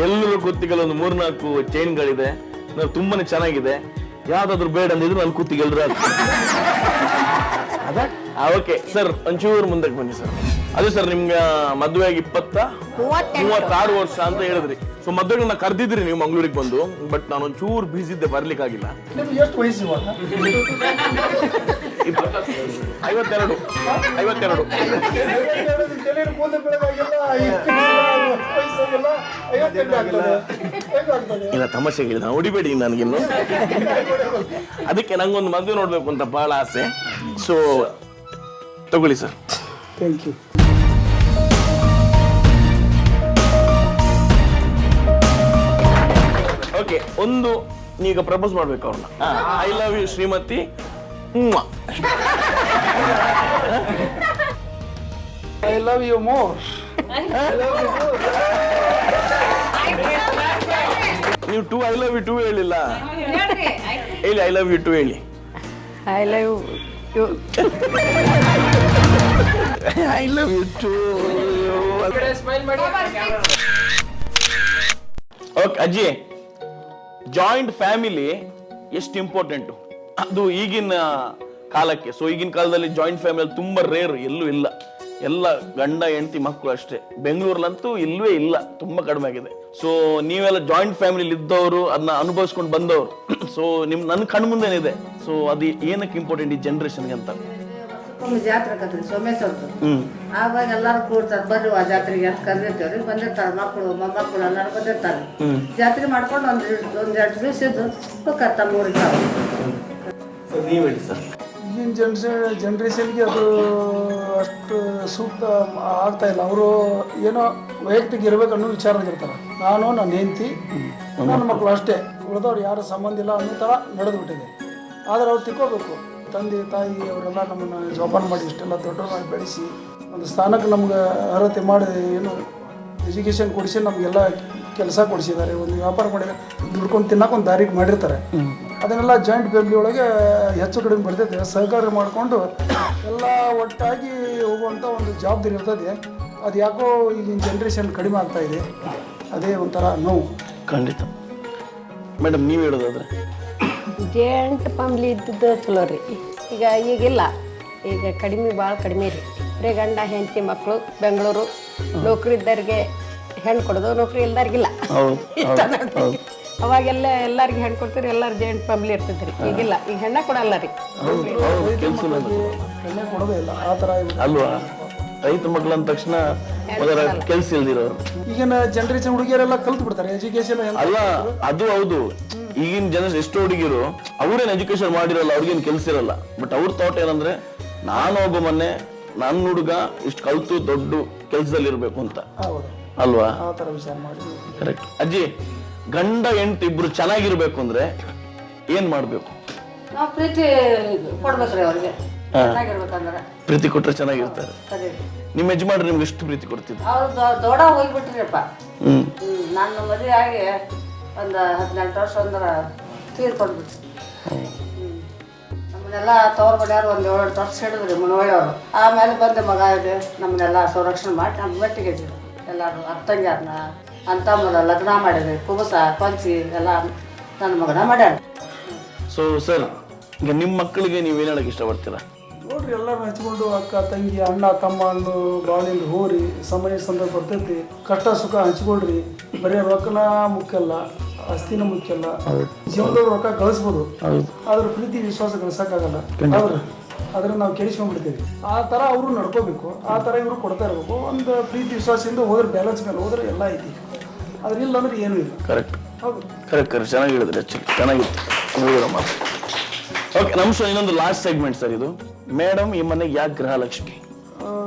[SPEAKER 2] ಎಲ್ಲರೂ ಕುತ್ತಿಗೆಲ್ಲ ಒಂದು 3-4 ಚೈನ್ಗಳಿದೆ, ತುಂಬಾನೇ ಚೆನ್ನಾಗಿದೆ. ಯಾವ್ದಾದ್ರು ಬೇಡ ಅಂದಿದ್ರು ನನ್ನ ಕುತ್ತಿಗೆ ಎಲ್ರು ಓಕೆ ಸರ್, ಒಂಚೂರು ಮುಂದಕ್ಕೆ ಬನ್ನಿ ಸರ್. ಅದು ಸರ್, ನಿಮ್ಗೆ ಮದುವೆ ಆಗಿ 36 ವರ್ಷ ಅಂತ ಹೇಳಿದ್ರಿ. ಸೊ ಮದುವೆಗೆ ನಾ ಕರೆದಿದ್ರಿ ನೀವು ಮಂಗಳೂರಿಗೆ ಬಂದು, ಬಟ್ ನಾನು ಒಂಚೂರು ಬಿಸಿ ಇದ್ದೆ, ಬರ್ಲಿಕ್ಕಾಗಿಲ್ಲ.
[SPEAKER 3] ನಿಮ್ಗೆ ಎಷ್ಟು ವಯಸ್ಸು ಇವಾಗ?
[SPEAKER 2] 52. ಇಲ್ಲ, ತಮಾಷೆಗೆ ನಾನು ಹೊಡಿಬೇಡಿ ನನಗಿನ್ನು. ಅದಕ್ಕೆ ನಂಗೊಂದು ಮದುವೆ ನೋಡ್ಬೇಕು ಅಂತ ಬಹಳ ಆಸೆ. ಸೊ ತಗೊಳ್ಳಿ ಸರ್.
[SPEAKER 3] Thank you.
[SPEAKER 2] ಓಕೆ, ಒಂದು ಈಗ ಪ್ರಪೋಸ್ ಮಾಡ್ಬೇಕು ಅವ್ರನ್ನ. ಐ ಲವ್ ಯು ಶ್ರೀಮತಿ.
[SPEAKER 3] I love you more.
[SPEAKER 2] ನೀವು 2 ಐ ಲವ್ ಯು 2 ಹೇಳಿಲ್ಲ. ಹೇಳಿ ಐ ಲವ್ ಯು 2 ಹೇಳಿ.
[SPEAKER 4] I love you.
[SPEAKER 2] I love you 2. Okay ಅಜ್ಜಿ, ಜಾಯಿಂಟ್ ಫ್ಯಾಮಿಲಿ ಎಷ್ಟು ಇಂಪಾರ್ಟೆಂಟ್ ಅದು ಈಗಿನ ಕಾಲಕ್ಕೆ. ಸೊ ಈಗಿನ ಕಾಲದಲ್ಲಿ ಜಾಯಿಂಟ್ ಫ್ಯಾಮಿಲಿ ತುಂಬಾ ರೇರ್, ಎಲ್ಲೂ ಇಲ್ಲ. ಎಲ್ಲ ಗಂಡ ಹೆಂಡತಿ ಮಕ್ಕಳು ಅಷ್ಟೇ. ಬೆಂಗಳೂರಲ್ಲಂತೂ ಇಲ್ವೇ ಇಲ್ಲ, ತುಂಬಾ ಕಡಿಮೆ ಆಗಿದೆ. ಸೊ ನೀವೆಲ್ಲ ಜಾಯಿಂಟ್ ಫ್ಯಾಮಿಲಿ ಇದ್ದವರು, ಅದನ್ನ ಅನುಭವಿಸ್ಕೊಂಡು ಬಂದವರು. ಸೊ ನನ್ನ ಕಣ್ಣು ಮುಂದೆನಿದೆ. ಸೊ ಅದು ಏನಕ್ಕೆ ಇಂಪಾರ್ಟೆಂಟ್ ಈ ಜನರೇಷನ್ಗೆ ಅಂತ?
[SPEAKER 10] ಜಾತ್ರೆ ಕತ್ರಿ ಸೋಮೇಶ್ವರದ್ದು, ಆವಾಗ ಎಲ್ಲಾರು ಕೂಡ್ತಾರೆ, ಬರ್ರಿ ಆ ಜಾತ್ರೆಗೆ ಅಂತ ಕರೆದಿರ್ತೇವ್ರಿ. ಬಂದಿರ್ತಾರೆ ಮಕ್ಕಳು ಮೊಮ್ಮಕ್ಕಳು ಎಲ್ಲಾರು ಬಂದಿರ್ತಾರೆ. ಜಾತ್ರೆ ಮಾಡ್ಕೊಂಡು ಒಂದೆರಡು ದಿವಸ ಇದ್ದು ಹೋಗ್ತಾರೆ ತಮ್ಮ ಊರಿಗೆ.
[SPEAKER 2] ನೀವು ಹೇಳಿ ಸರ್.
[SPEAKER 3] ಈಗಿನ ಜನ್ರೇಷನ್ಗೆ ಅದು ಅಷ್ಟು ಸೂಕ್ತ ಆಗ್ತಾ ಇಲ್ಲ. ಅವರು ಏನೋ ವೈಯಕ್ತಿಕ ಇರ್ಬೇಕು ಅನ್ನೋ ವಿಚಾರದಿರ್ತಾರೆ. ನಾನು, ನನ್ನ ಹೆಂಡತಿ, ನನ್ನ ಮಕ್ಕಳು ಅಷ್ಟೇ, ಉಳಿದವ್ರು ಯಾರು ಸಂಬಂಧ ಇಲ್ಲ ಅನ್ನೋ ಥರ ನಡೆದುಬಿಟ್ಟಿದೆ. ಆದರೆ ಅವ್ರು ತಿಳ್ಕೋಬೇಕು, ತಂದೆ ತಾಯಿ ಅವರೆಲ್ಲ ನಮ್ಮನ್ನು ಜೋಪಾನ ಮಾಡಿ ಇಷ್ಟೆಲ್ಲ ದೊಡ್ಡವರಾಗಿ ಬೆಳೆಸಿ ಒಂದು ಸ್ಥಾನಕ್ಕೆ ನಮ್ಗೆ ಅರ್ಹತೆ ಮಾಡಿ, ಏನು ಎಜುಕೇಷನ್ ಕೊಡಿಸಿ ನಮಗೆಲ್ಲ ಕೆಲಸ ಕೊಡಿಸಿದ್ದಾರೆ. ಒಂದು ವ್ಯಾಪಾರ ಮಾಡಿ ದುಡ್ಕೊಂಡು ತಿನ್ನಕ್ಕೆ ಒಂದು ದಾರಿಗೆ ಮಾಡಿರ್ತಾರೆ. ಅದನ್ನೆಲ್ಲ ಜಾಯಿಂಟ್ ಫ್ಯಾಮಿಲಿ ಒಳಗೆ ಹೆಚ್ಚು ಕಡಿಮೆ ಬರ್ತೈತೆ. ಸಹಕಾರ ಮಾಡಿಕೊಂಡು ಎಲ್ಲ ಒಟ್ಟಾಗಿ ಹೋಗುವಂಥ ಒಂದು ಜವಾಬ್ದಾರಿ ಇರ್ತದೆ. ಅದು ಯಾಕೋ ಈಗಿನ ಜನ್ರೇಷನ್ ಕಡಿಮೆ ಆಗ್ತಾ ಇದೆ. ಅದೇ ಒಂಥರ ನೋವು.
[SPEAKER 2] ಖಂಡಿತ ಮೇಡಮ್, ನೀವು ಹೇಳೋದಾದ್ರೆ?
[SPEAKER 4] ಜಾಯಿಂಟ್ ಫ್ಯಾಮ್ಲಿ ಇದ್ದಿದ್ದು ಚಲೋ ರೀ. ಈಗಿಲ್ಲ, ಈಗ ಕಡಿಮೆ, ಭಾಳ ಕಡಿಮೆ ರೀ. ಬರೀ ಗಂಡ ಹೆಂಡತಿ ಮಕ್ಕಳು, ಬೆಂಗಳೂರು ನೌಕರಿ ಇದ್ದವ್ರಿಗೆ ಹೆಣ್ಣು ಕೊಡೋದು, ನೌಕರಿ ಇಲ್ದಾರ್ಗಿಲ್ಲ. ಅವಾಗೆಲ್ಲ ಎಲ್ಲಾರ್ಗಿ ಹೆಣ್ಣು ಕೊಡ್ತೀರಿ, ಎಲ್ಲಾರು ಜಾಯಿಂಟ್ ಫ್ಯಾಮಿಲಿ ಇರ್ತಿದ್ರಿ. ಈಗಿಲ್ಲ, ಈಗ ಹೆಣ್ಣ ಕೊಡಲ್ಲ ರೀ.
[SPEAKER 3] ಹೆಣ್ಣೆ ಕೊಡೋದೇ ಇಲ್ಲ ಆ ಥರ
[SPEAKER 2] ಅಲ್ವಾ? ರೈತ ಮಕ್ಕಳು ಅಂದ ತಕ್ಷಣ ಕೆಲ್ಸ ಇಲ್ದಿರೋರು
[SPEAKER 3] ಈಗಿನ ಜನರೇಷನ್ ಹುಡುಗಿಯರೆಲ್ಲ ಕಲ್ತು ಬಿಡ್ತಾರೆ ಎಜುಕೇಶನ್.
[SPEAKER 2] ಅಲ್ಲ, ಅದು ಹೌದು. ಈಗಿನ ಜನ ಎಷ್ಟು ಹುಡುಗಿರು ಅವ್ರೇನ್ ಎಜುಕೇಶನ್ ಮಾಡಿರಲ್ಲ, ಅವ್ರಿಗೇನ್ ಕೆಲ್ಸ ಇರಲ್ಲ. ಬಟ್ ಅವ್ರ ಥಾಟ್ ಏನಂದ್ರೆ, ನಾನು ಒಬ್ಬ ಮೊನ್ನೆ ನನ್ನ ಹುಡುಗ ಇಷ್ಟು ಕಲ್ತು ದೊಡ್ಡ ಕೆಲ್ಸದಲ್ಲಿ ಇರ್ಬೇಕು ಅಂತ, ಅಲ್ವಾ?
[SPEAKER 3] ಆ ಥರ ವಿಚಾರ ಮಾಡಿ.
[SPEAKER 2] ಕರೆಕ್ಟ್. ಅಜ್ಜಿ, ಗಂಡ ಹೆಂಡತಿ ಇಬ್ರು ಚೆನ್ನಾಗಿರ್ಬೇಕು ಅಂದ್ರೆ ಏನ್ ಮಾಡ್ಬೇಕು?
[SPEAKER 10] ನಾವು ಪ್ರೀತಿ ಕೊಡ್ಬೇಕ್ರಿ ಅವ್ರಿಗೆ. ಚೆನ್ನಾಗಿರ್ಬೇಕಂದ್ರೆ
[SPEAKER 2] ಪ್ರೀತಿ ಕೊಟ್ರೆ ಚೆನ್ನಾಗಿರ್ತಾರೆ.
[SPEAKER 10] ಸರಿ.
[SPEAKER 2] ನಿಮ್ಮ ಯಜಮಾನ್ರು ನಿಮ್ಗೆ ಎಷ್ಟು ಪ್ರೀತಿ ಕೊಡ್ತಿದ್ರು?
[SPEAKER 10] ಅವ್ರು ದೊಡ್ಡ ಹೋಗ್ಬಿಟ್ರಿಪ್ಪ. ನಾನು ಮದುವೆ ಆಗಿ ಒಂದು 18 ವರ್ಷ ಅಂದ್ರೆ ತೀರ್ಕೊಂಡ್ಬಿಟ್ರು. ನಮ್ಮನ್ನೆಲ್ಲ ತವ್ರ ಮನೆಯವ್ರು ಒಂದು 7-8 ವರ್ಷ ಹಿಡಿದ್ರಿ ಮುನವಳ್ಳಿಯವರು. ಆಮೇಲೆ ಬಂದ ಮಗ ಇದೆ, ನಮ್ಮನ್ನೆಲ್ಲ ಸಂರಕ್ಷಣೆ ಮಾಡಿ ನಮ್ಮ ಮಟ್ಟಿಗೆ ಇದ್ದರು ಎಲ್ಲರೂ. ಅತ್ತಂಗ್ಯಾರನ್ನ ಅಂತ ಮೊದಲ ಲಗ್ನ ಮಾಡಿದ್ರಿ, ಕುಬಸ ಪಂಚಿ ಎಲ್ಲ ನನ್ನ ಮಗನ ಮಾಡ್ಯಾರ.
[SPEAKER 2] ಸೊ ಸರ್, ಈಗ ನಿಮ್ಮ ಮಕ್ಕಳಿಗೆ ನೀವೇನು ಹೇಳಕ್ಕೆ ಇಷ್ಟಪಡ್ತೀರಾ?
[SPEAKER 3] ನೋಡ್ರಿ, ಎಲ್ಲರೂ ಹಂಚ್ಕೊಂಡು ಅಕ್ಕ ತಂಗಿ ಅಣ್ಣ ತಮ್ಮ ಅನ್ನೋ ಬಾಳಿಂದ ಹೋರಿ. ಸಮಯ ಸಂದರ್ಭ ಬರ್ತೈತಿ, ಕಷ್ಟ ಸುಖ ಹಂಚ್ಕೊಳ್ರಿ. ಬರೀ ರೊಕ್ಕನ ಮುಖ್ಯ ಅಲ್ಲ, ಆಸ್ತಿನ ಮುಖ್ಯ ಅಲ್ಲ. ಜೀವನದವ್ರು ರೊಕ್ಕ ಗಳಿಸ್ಬೋದು, ಆದ್ರೆ ಪ್ರೀತಿ ವಿಶ್ವಾಸ ಗಳಿಸಕ್ಕಾಗಲ್ಲ. ಹೌದು, ಅದ್ರ ನಾವು ಕೆಡಿಸ್ಕೊಂಡ್ಬಿಡ್ತೀವಿ. ಆ ಥರ ಅವರು ನಡ್ಕೋಬೇಕು, ಆ ಥರ ಇವರು ಕೊಡ್ತಾ ಇರಬೇಕು. ಒಂದು ಪ್ರೀತಿ ವಿಶ್ವಾಸದಿಂದ ಹೋದ್ರೆ, ಬ್ಯಾಲೆನ್ಸ್ ಮೇಲೆ ಹೋದ್ರೆ ಎಲ್ಲ ಐತಿ. ಅದ್ರ ಇಲ್ಲ ಅಂದ್ರೆ ಏನೂ ಇಲ್ಲ.
[SPEAKER 2] ಕರೆಕ್ಟ್.
[SPEAKER 3] ಹೌದು,
[SPEAKER 2] ಕರೆಕ್ಟ್ ಚೆನ್ನಾಗಿ ಹೇಳಿದ್ರಿ. ಆ್ಯಕ್ಚುಲಿ ಚೆನ್ನಾಗಿತ್ತು ಮಾತು. ಓಕೆ, ನಮ್ಮ ಶೋ ಇನ್ನೊಂದು ಲಾಸ್ಟ್ ಸೆಗ್ಮೆಂಟ್ ಸರ್ ಇದು. ಮೇಡಮ್, ಈ ಮನೆಗೆ ಯಾಕೆ ಗೃಹಲಕ್ಷ್ಮಿ?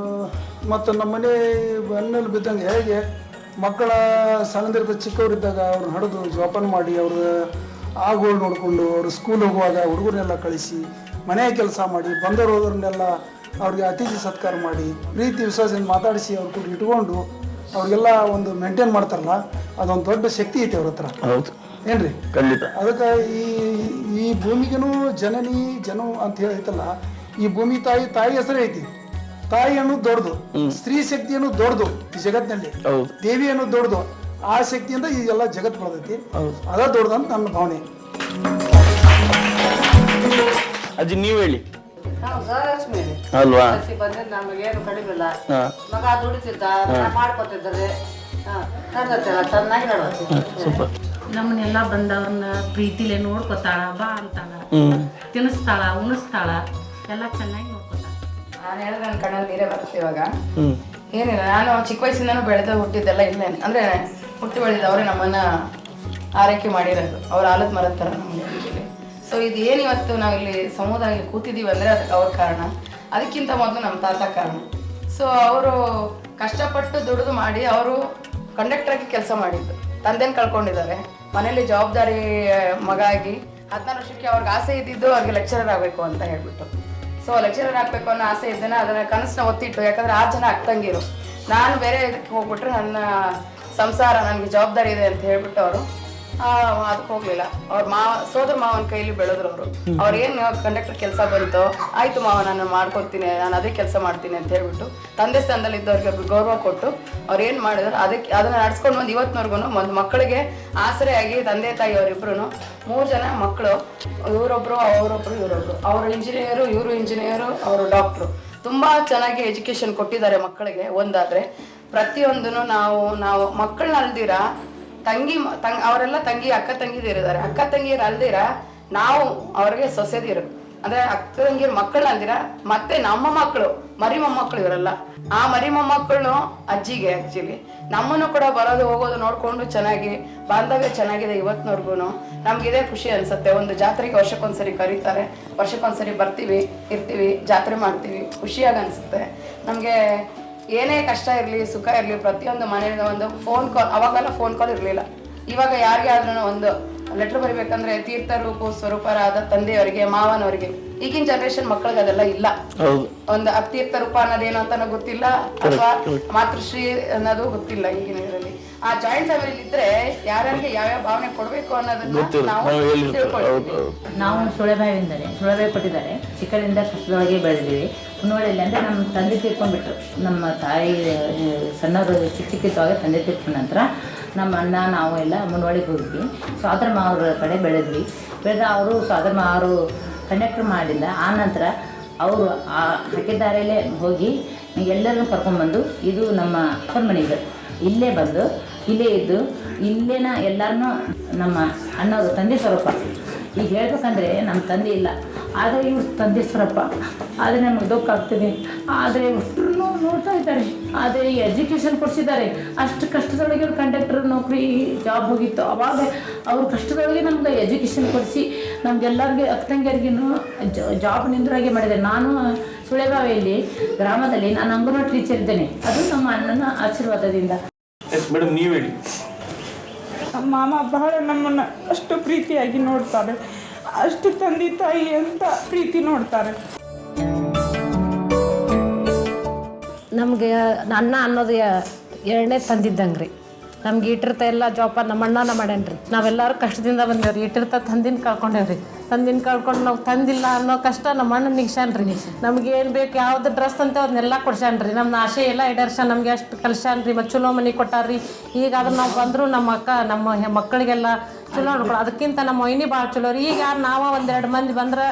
[SPEAKER 3] ಮತ್ತು ನಮ್ಮ ಮನೆ ಬೆನ್ನಲ್ಲಿ ಬಿದ್ದಂಗೆ ಹೇಗೆ ಮಕ್ಕಳ ಸಣ್ಣದಿರ್ತ ಚಿಕ್ಕವರಿದ್ದಾಗ ಅವ್ರನ್ನ ಹಡಿದು ಜೋಪಾನ ಮಾಡಿ, ಅವ್ರ ಆಗೋಳು ನೋಡಿಕೊಂಡು, ಅವರು ಸ್ಕೂಲ್ ಹೋಗುವಾಗ ಹುಡುಗರನ್ನೆಲ್ಲ ಕಳಿಸಿ, ಮನೆ ಕೆಲಸ ಮಾಡಿ, ಬಂದವರು ಹೋದ್ರನ್ನೆಲ್ಲ ಅವ್ರಿಗೆ ಅತಿಥಿ ಸತ್ಕಾರ ಮಾಡಿ, ಪ್ರೀತಿ ವಿಶ್ವಾಸದಿಂದ ಮಾತಾಡಿಸಿ ಅವ್ರ ಕೂಡ ಇಟ್ಕೊಂಡು ಅವ್ರಿಗೆಲ್ಲ ಒಂದು ಮೇಂಟೈನ್ ಮಾಡ್ತಾರಲ್ಲ, ಅದೊಂದು ದೊಡ್ಡ ಶಕ್ತಿ ಐತೆ ಅವ್ರ ಹತ್ರ.
[SPEAKER 2] ಹೌದು
[SPEAKER 3] ಏನ್ರಿ?
[SPEAKER 2] ಖಂಡಿತ.
[SPEAKER 3] ಅದಕ್ಕೆ ಈ ಭೂಮಿಗೂ ಜನನಿ ಜನ ಅಂತ ಹೇಳೈತಲ್ಲ, ಈ ಭೂಮಿ ತಾಯಿ ಹೆಸರೇ ಐತಿ. ತಾಯಿ ಅನ್ನೋದು ದೊಡ್ಡದು, ಸ್ತ್ರೀ ಶಕ್ತಿ ಅನ್ನೋದು ದೊಡ್ಡದು ಈ ಜಗತ್ತಿನಲ್ಲಿ. ದೇವಿ ಅನ್ನೋದು ದೊಡ್ಡದು. ಆ ಶಕ್ತಿಯಿಂದ ಈ ಎಲ್ಲ ಜಗತ್ ಬೆಳೆದೈತಿ, ಅದ ದೊಡ್ಡದು ಅಂತ ನನ್ನ ಭಾವನೆ.
[SPEAKER 2] ಅಜ್ಜಿ, ನೀವ್ ಹೇಳಿ.
[SPEAKER 10] ನಾವು ಗೃಹಲಕ್ಷ್ಮಿ
[SPEAKER 2] ಅಲ್ವಾ?
[SPEAKER 10] ಬಂದಿದ್ದು ನಮಗೇನು ಕಡಿಮೆ ಇಲ್ಲ. ಮಗ ದುಡಿತಿದ್ದ, ಮಾಡ್ಕೊತಿದ್ದಾರೆ, ನಡೆದತ್ತಲ್ಲ ಚೆನ್ನಾಗಿ ನಡೆದ.
[SPEAKER 9] ನಮ್ಮನ್ನೆಲ್ಲ ಬಂದವ್ರನ್ನ ಪ್ರೀತಿಲೇ ನೋಡ್ಕೊತಾಳ, ಬಾ ಅಂತಾಳ, ತಿನ್ನಿಸ್ತಾಳ, ಉಣಿಸ್ತಾಳ, ಎಲ್ಲ ಚೆನ್ನಾಗಿ ನೋಡ್ಕೊತಾಳ.
[SPEAKER 5] ನಾನು ಹೇಳಿದ್ರೆ ನನ್ನ ಕಣ್ಣಲ್ಲಿ ನೀರೇ ಬರುತ್ತೆ ಇವಾಗ. ಏನಿಲ್ಲ, ನಾನು ಚಿಕ್ಕ ವಯಸ್ಸಿಂದನೂ ಬೆಳೆದ ಹುಟ್ಟಿದ್ದೆಲ್ಲ ಇಲ್ಲೇ, ಅಂದರೆ ಹುಟ್ಟಿ ಬೆಳೆದ ಅವರೇ ನಮ್ಮನ್ನ ಆರೈಕೆ ಮಾಡಿರೋದು. ಅವ್ರ ಆಲದ ಮರದ ಥರ ನಮಗೆ. ಸೊ ಇದು ಏನು ಇವತ್ತು ನಾವಿಲ್ಲಿ ಸಮುದಾಯ ಕೂತಿದ್ದೀವಿ ಅಂದರೆ ಅದಕ್ಕೆ ಅವ್ರ ಕಾರಣ. ಅದಕ್ಕಿಂತ ಮೊದಲು ನಮ್ಮ ತಾತ ಕಾರಣ. ಸೊ ಅವರು ಕಷ್ಟಪಟ್ಟು ದುಡಿದು ಮಾಡಿ ಅವರು ಕಂಡಕ್ಟರಾಗಿ ಕೆಲಸ ಮಾಡಿದ್ದು. ತಂದೆನ ಕಳ್ಕೊಂಡಿದ್ದಾರೆ. ಮನೇಲಿ ಜವಾಬ್ದಾರಿ ಮಗ ಆಗಿ 14 ವರ್ಷಕ್ಕೆ ಅವ್ರಿಗೆ ಆಸೆ ಇದ್ದಿದ್ದು ಅವ್ರಿಗೆ ಲೆಕ್ಚರರ್ ಆಗಬೇಕು ಅಂತ ಹೇಳ್ಬಿಟ್ಟು. ಸೊ ಲೆಕ್ಚರರ್ ಆಗಬೇಕು ಅನ್ನೋ ಆಸೆ ಇದ್ದೇನೆ, ಅದನ್ನ ಕನಸನ್ನ ಒತ್ತಿಟ್ಟು. ಯಾಕಂದ್ರೆ 6 ಜನ ಅಕ್ಕಂಗಿರು, ನಾನು ಬೇರೆ ಇದಕ್ಕೆ ಹೋಗ್ಬಿಟ್ರೆ ನನ್ನ ಸಂಸಾರ, ನನಗೆ ಜವಾಬ್ದಾರಿ ಇದೆ ಅಂತ ಹೇಳ್ಬಿಟ್ಟು ಅವರು ಅದಕ್ಕೆ ಹೋಗ್ಲಿಲ್ಲ. ಅವ್ರ ಸೋದರ ಮಾವನ ಕೈಲಿ ಬೆಳೆದ್ರು ಅವರು. ಅವ್ರೇನು ಕಂಡಕ್ಟರ್ ಕೆಲಸ ಬಂತು, ಆಯ್ತು ಮಾವ ನಾನು ಮಾಡ್ಕೊತೀನಿ, ನಾನು ಅದೇ ಕೆಲಸ ಮಾಡ್ತೀನಿ ಅಂತ ಹೇಳ್ಬಿಟ್ಟು ತಂದೆ ಸ್ಥಾನದಲ್ಲಿ ಇದ್ದವ್ರಿಗೆ ಗೌರವ ಕೊಟ್ಟು ಅವ್ರು ಏನು ಮಾಡಿದ್ರು ಅದನ್ನ ನಡ್ಸ್ಕೊಂಡು ಬಂದು ಇವತ್ತಿನವರೆಗೂ ಒಂದು ಮಕ್ಕಳಿಗೆ ಆಸರೆಯಾಗಿ ತಂದೆ ತಾಯಿ ಅವರಿಬ್ರು 3 ಜನ ಮಕ್ಕಳು, ಇವರೊಬ್ರು ಅವರೊಬ್ರು ಇವರೊಬ್ರು. ಅವರು ಇಂಜಿನಿಯರು, ಇವರು ಇಂಜಿನಿಯರು, ಅವರು ಡಾಕ್ಟ್ರು. ತುಂಬ ಚೆನ್ನಾಗಿ ಎಜುಕೇಶನ್ ಕೊಟ್ಟಿದ್ದಾರೆ ಮಕ್ಕಳಿಗೆ. ಒಂದಾದರೆ ಪ್ರತಿಯೊಂದನ್ನು ನಾವು ಮಕ್ಕಳನ್ನ ಅಲ್ದಿರ ಅವರೆಲ್ಲ ಅಕ್ಕ ತಂಗಿದಿರಿದ್ದಾರೆ. ಅಕ್ಕ ತಂಗಿಯರು ಅಲ್ದಿರ ನಾವು ಅವ್ರಿಗೆ ಸೊಸೆದಿರು, ಅಂದ್ರೆ ಅಕ್ಕ ತಂಗಿಯರು ಮಕ್ಕಳನ್ನ ಅಲ್ದಿರ ಮತ್ತೆ ನಮ್ಮ ಮಕ್ಕಳು, ಮರಿ ಮೊಮ್ಮಕ್ಕಳು ಇವರೆಲ್ಲ. ಆ ಮರಿ ಮೊಮ್ಮಕ್ಕಳು ಅಜ್ಜಿಗೆ ಆಕ್ಚುಲಿ ನಮ್ಮನ್ನು ಕೂಡ ಬರೋದು ಹೋಗೋದು ನೋಡ್ಕೊಂಡು ಚೆನ್ನಾಗಿ ಬಾಂಧವ್ಯ ಚೆನ್ನಾಗಿದೆ ಇವತ್ತಿನವರೆಗೂ. ನಮ್ಗಿದೇ ಖುಷಿ ಅನ್ಸುತ್ತೆ. ಒಂದು ಜಾತ್ರೆಗೆ ವರ್ಷಕ್ಕೊಂದ್ಸರಿ ಕರೀತಾರೆ, ವರ್ಷಕ್ಕೊಂದ್ಸರಿ ಬರ್ತೀವಿ, ಇರ್ತೀವಿ, ಜಾತ್ರೆ ಮಾಡ್ತೀವಿ, ಖುಷಿಯಾಗಿ ಅನ್ಸುತ್ತೆ ನಮಗೆ. ಏನೇ ಕಷ್ಟ ಇರಲಿ ಸುಖ ಇರಲಿ ಪ್ರತಿಯೊಂದು ಮನೆಯಿಂದ ಒಂದು ಫೋನ್ ಕಾಲ್, ಅವಾಗೆಲ್ಲ ಫೋನ್ ಕಾಲ್ ಇರಲಿಲ್ಲ. ಇವಾಗ ಯಾರಿಗೆ ಆದ್ರೂ ಒಂದು ಲೆಟರ್ ಬರಿಬೇಕಂದ್ರೆ ತೀರ್ಥ ರೂಪ ಸ್ವರೂಪರಾದ ತಂದೆಯವರಿಗೆ, ಮಾವನವರಿಗೆ. ಈಗಿನ ಜನರೇಷನ್ ಮಕ್ಕಳಿಗೆ ಅದೆಲ್ಲ ಇಲ್ಲ. ಒಂದು ತೀರ್ಥ ರೂಪ ಅನ್ನೋದೇನು ಅಂತಾನೂ ಗೊತ್ತಿಲ್ಲ, ಅಥವಾ ಮಾತೃಶ್ರೀ ಅನ್ನೋದು ಗೊತ್ತಿಲ್ಲ ಈಗಿನ ಇದರಲ್ಲಿ. ಆ ಜಾಯಿಂಟ್ ಫ್ಯಾಮಿಲಿ ಇದ್ರೆ ಯಾರ್ಯಾರಿಗೆ ಯಾವ್ಯಾವ ಭಾವನೆ ಕೊಡ್ಬೇಕು ಅನ್ನೋದನ್ನ ನಾವು ತಿಳ್ಕೊಳ್ತೀವಿ.
[SPEAKER 11] ನಾವು ಸುಳೆಬಾವಿಯಿಂದಲೇ ಸುಳೆಬಾವಿ ಕೊಟ್ಟಿದ್ದಾರೆ. ಚಿಕ್ಕದಿಂದ ಕಷ್ಟದೊಳಗೆ ಬೆಳೆದಿವಿ. ಮುನ್ನೋಳಿಯಲ್ಲಿ ಅಂದರೆ ನಮ್ಮ ತಂದೆ ತೀರ್ಕೊಂಡ್ಬಿಟ್ರು. ನಮ್ಮ ತಾಯಿ ಸಣ್ಣವರು ಚಿಕ್ಕಿದ್ದಾಗ ತಂದೆ ತೀರ್ಕೊಂಡ ನಂತರ ನಮ್ಮ ಅಣ್ಣ ನಾವು ಎಲ್ಲ ಮುನ್ನೋಳಿಗೆ ಹೋಗಿದ್ವಿ. ಸ್ವಾದ್ರ ಮಾವ್ರ ಕಡೆ ಬೆಳೆದ್ವಿ. ಅವರು ಸ್ವಾದ್ರ ಮಾವರು ಕಂಡಕ್ಟರ್ ಮಾಡಿಲ್ಲ. ಆ ನಂತರ ಅವರು ಆ ಹಾಕಿದಾರೆಯಲ್ಲೇ ಹೋಗಿ ಎಲ್ಲರನ್ನು ಕರ್ಕೊಂಡ್ಬಂದು, ಇದು ನಮ್ಮ ಅಪ್ಪನ ಮನೆ ಇದೆ, ಇಲ್ಲೇ ಬಂದು ಇಲ್ಲೇ ಇದ್ದು ಇಲ್ಲೇನ ಎಲ್ಲರನ್ನೂ ನಮ್ಮ ಅಣ್ಣವರು ತಂದೆ ಸ್ವರೂಪ. ಈಗ ಹೇಳ್ಬೇಕಂದ್ರೆ ನಮ್ಮ ತಂದೆ ಇಲ್ಲ, ಆದರೆ ಇವ್ರ ತಂದೆ ಸ್ವರೂಪ. ಆದರೆ ನಮಗೆ ದುಃಖ ಆಗ್ತದೆ. ಆದರೆ ಇವ್ರು ನೋಡ್ತಾ ಇದ್ದಾರೆ. ಆದರೆ ಈ ಎಜುಕೇಷನ್ ಕೊಡಿಸಿದ್ದಾರೆ. ಅಷ್ಟು ಕಷ್ಟದೊಳಗೆ ಇವ್ರು ಕಂಡಕ್ಟರ್ ನೌಕರಿ ಜಾಬ್ ಹೋಗಿತ್ತು. ಅವಾಗ ಅವ್ರ ಕಷ್ಟದೊಳಗೆ ನಮ್ಗೆ ಎಜುಕೇಷನ್ ಕೊಡಿಸಿ ನಮ್ಗೆಲ್ಲರಿಗೆ ಅಕ್ಕಂಗಿಯರಿಗೂ ಜಾಬ್ ನಿಂದ್ರಾಗೆ ಮಾಡಿದ್ದಾರೆ. ನಾನು ಸುಳೆಗಾವಿಯಲ್ಲಿ ಗ್ರಾಮದಲ್ಲಿ ನಾನು ಅಂಗನವಾಡಿ ಟೀಚರ್ ಇದ್ದೇನೆ. ಅದು ನಮ್ಮ ಅಣ್ಣನ ಆಶೀರ್ವಾದದಿಂದ.
[SPEAKER 2] ಮೇಡಮ್ ನೀವು ಹೇಳಿ.
[SPEAKER 12] ನಮ್ಮ ಮಾಮ ಬಹಳ ನಮ್ಮನ್ನು ಅಷ್ಟು ಪ್ರೀತಿಯಾಗಿ ನೋಡ್ತಾರೆ, ಅಷ್ಟು ತಂದೆ ತಾಯಿ ಅಂತ ಪ್ರೀತಿ ನೋಡ್ತಾರೆ.
[SPEAKER 4] ನಮಗೆ ಅನ್ನ ಅನ್ನೋದು ಎರಡನೇ ತಂದಿದ್ದಂಗೆ ರೀ. ನಮ್ಗೆ ಇಟ್ಟಿರ್ತ ಎಲ್ಲ ಜೋಪಾನ ನಮ್ಮ ಅಣ್ಣನ ಮಾಡ್ಯಾನ್ರಿ. ನಾವೆಲ್ಲರೂ ಕಷ್ಟದಿಂದ ಬಂದೇವ್ರಿ. ಇಟ್ಟಿರ್ತ ತಂದಿನ ಕಳ್ಕೊಂಡೇವ್ರಿ. ತಂದಿನ ಕಳ್ಕೊಂಡು ನಾವು ತಂದಿಲ್ಲ ಅನ್ನೋ ಕಷ್ಟ ನಮ್ಮ ಅಣ್ಣ ನಿಗ್ಸಾನ್ರಿ. ನಮ್ಗೆ ಏನು ಬೇಕು ಯಾವ್ದು ಡ್ರೆಸ್ ಅಂತ ಅದನ್ನೆಲ್ಲ ಕೊಡ್ಸ್ಯಾನ್ರಿ. ನಮ್ಮ ಆಸೆ ಎಲ್ಲ ಈಡೇರ್ಸ್ಯಾನ. ನಮ್ಗೆ ಅಷ್ಟು ಕಲ್ಸ್ಯಾನ್ರಿ. ಮತ್ತು ಚಲೋ ಮನೆ ಕೊಟ್ಟಾರ್ರಿ. ಈಗ ಅದನ್ನ ನಾವು ಬಂದರೂ ನಮ್ಮ ಮಕ್ಕಳಿಗೆಲ್ಲ ಚಲೋ ನೋಡ್ಕೊಳ್ಳೋ. ಅದಕ್ಕಿಂತ ನಮ್ಮ ವೈನಿ ಭಾಳ ಚಲೋ ರೀ. ಈಗ ನಾವು ಒಂದೆರಡು ಮಂದಿ ಬಂದ್ರೆ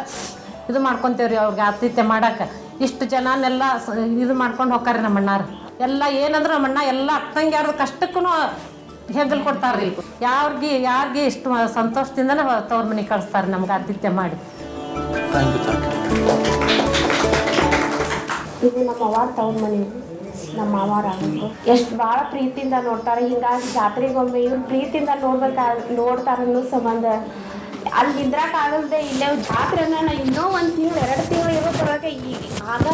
[SPEAKER 4] ಇದು ಮಾಡ್ಕೊತೇವ್ರಿ ಅವ್ರಿಗೆ ಆತಿಥ್ಯ ಮಾಡಕ್ಕೆ. ಇಷ್ಟು ಜನನೆಲ್ಲ ಇದು ಮಾಡ್ಕೊಂಡು ಹೋಗ್ತಾರೆ ನಮ್ಮ ಅಣ್ಣಾರು ಎಲ್ಲ. ಏನಂದ್ರೆ ನಮ್ಮ ಅಣ್ಣ ಎಲ್ಲ ಅಕ್ಕಂಗೆ ಯಾರ್ದು ಕಷ್ಟಕ್ಕೂ ಹೆಗಲು ಕೊಡ್ತಾರ್ರಿ. ಯಾರಿಗೆ ಇಷ್ಟು ಸಂತೋಷದಿಂದನೇ ತವ್ರ ಮನೆಗೆ ಕಳಿಸ್ತಾರೆ ನಮ್ಗೆ ಆತಿಥ್ಯ ಮಾಡಿ.
[SPEAKER 8] ಇದು ನಮ್ಮ ಅವ್ವ ತವ್ರ ಮನೆ. ನಮ್ಮ ಮಾವಾರ ಎಷ್ಟು ಭಾಳ ಪ್ರೀತಿಯಿಂದ ನೋಡ್ತಾರೆ. ಹಿಂಗಾಗಿ ಜಾತ್ರೆಗೊಮ್ಮೆ ಇವ್ರು ಪ್ರೀತಿಯಿಂದ ನೋಡ್ತಾರೆ ಅನ್ನೋ ಸಂಬಂಧ ಅಲ್ಲಿ ನಿಂದ್ರಾಗಲ್ದೆ ಇಲ್ಲೇ ಜಾತ್ರೆ ಅನ್ನೋಣ ಇನ್ನೂ 1 ತಿಂಗಳು 2 ತಿಂಗಳು ಇರೋ ಬರೋಕೆ ಆಗ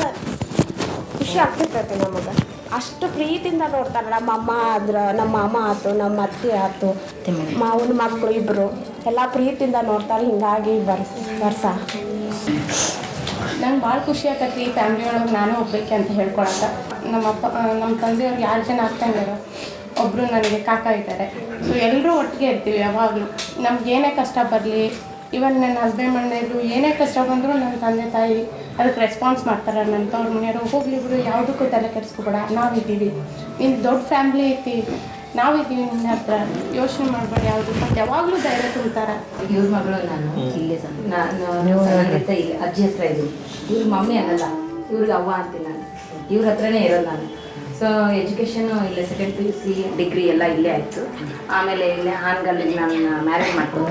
[SPEAKER 8] ಖುಷಿ ಆಗ್ತಿರ್ತೈತೆ ನಮಗೆ. ಅಷ್ಟು ಪ್ರೀತಿಯಿಂದ ನೋಡ್ತಾರೆ. ನಮ್ಮ ಅಮ್ಮ ಆದ್ರೆ ನಮ್ಮ ಮಾಮ ಆಯ್ತು, ನಮ್ಮ ಅತ್ತೆ ಆಯ್ತು, ಮಾವನ ಮಕ್ಕಳು ಇಬ್ಬರು ಎಲ್ಲ ಪ್ರೀತಿಯಿಂದ ನೋಡ್ತಾರೆ. ಹಿಂಗಾಗಿ ವರ್ಷ
[SPEAKER 5] ನಂಗೆ ಭಾಳ ಖುಷಿ ಆಗತ್ತೆ ಈ ಫ್ಯಾಮ್ಲಿ ಒಳಗೆ ನಾನು ಹೋಗ್ಬೇಕೆ ಅಂತ ಹೇಳ್ಕೊಳಕ್ಕೆ. ನಮ್ಮ ತಂದೆಯವ್ರಿಗೆ 2 ಜನ ಆಗ್ತಂಗಾರ, ಒಬ್ಬರು ನನಗೆ ಕಾಕ ಇದ್ದಾರೆ. ಸೊ ಎಲ್ಲರೂ ಒಟ್ಟಿಗೆ ಇರ್ತೀವಿ ಯಾವಾಗಲೂ. ನಮ್ಗೆ ಏನೇ ಕಷ್ಟ ಬರಲಿ, ಇವನ್ ನನ್ನ ಹಸ್ಬೆಂಡ್ ಮನೆಯವರು ಏನೇ ಕಷ್ಟ ಬಂದರೂ ನನ್ನ ತಂದೆ ತಾಯಿ ಅದಕ್ಕೆ ರೆಸ್ಪಾನ್ಸ್ ಮಾಡ್ತಾರೆ. ನನ್ನ ತವ್ರ ಮನೆಯವರು ಹೋಗ್ಲಿ ಬಿಡು, ಯಾವುದಕ್ಕೂ ತಲೆ ಕೆಡಿಸ್ಕೊಬೇಡ, ನಾವಿದ್ದೀವಿ, ನಿನ್ನ ದೊಡ್ಡ ಫ್ಯಾಮ್ಲಿ ಐತಿ, ನಾವಿದ್ದೀವಿ, ನಿನ್ನ ಹತ್ರ ಯೋಚನೆ ಮಾಡಬೇಡಿ ಯಾವುದಕ್ಕೆ ಅಂತ ಯಾವಾಗಲೂ ಧೈರ್ಯ ತುಂಬ್ತಾರೆ.
[SPEAKER 11] ಇವ್ರ ಮಗಳು ನಾನು ಇಲ್ಲೇ ನಾನು ಇಲ್ಲಿ ಅಜ್ಜಿ ಹತ್ರ ಇದ್ದೀನಿ. ಇವ್ರ ಮಮ್ಮಿ ಅನ್ನಲ್ಲ, ಇವ್ರಿಗೆ ಅವ್ವ ಅಂತೀನಿ ನಾನು. ಇವ್ರ ಹತ್ರನೇ ಇರೋದು ನಾನು. ಸೊ ಎಜುಕೇಷನು ಇಲ್ಲೇ ಸೆಕೆಂಡ್ PUC ಡಿಗ್ರಿ ಎಲ್ಲ ಇಲ್ಲೇ ಆಯಿತು. ಆಮೇಲೆ ಇಲ್ಲೇ ಹಾನಗಲ್ಲಿಗೆ ನಾನು ಮ್ಯಾರೇಜ್ ಮಾಡ್ಕೊಂಡು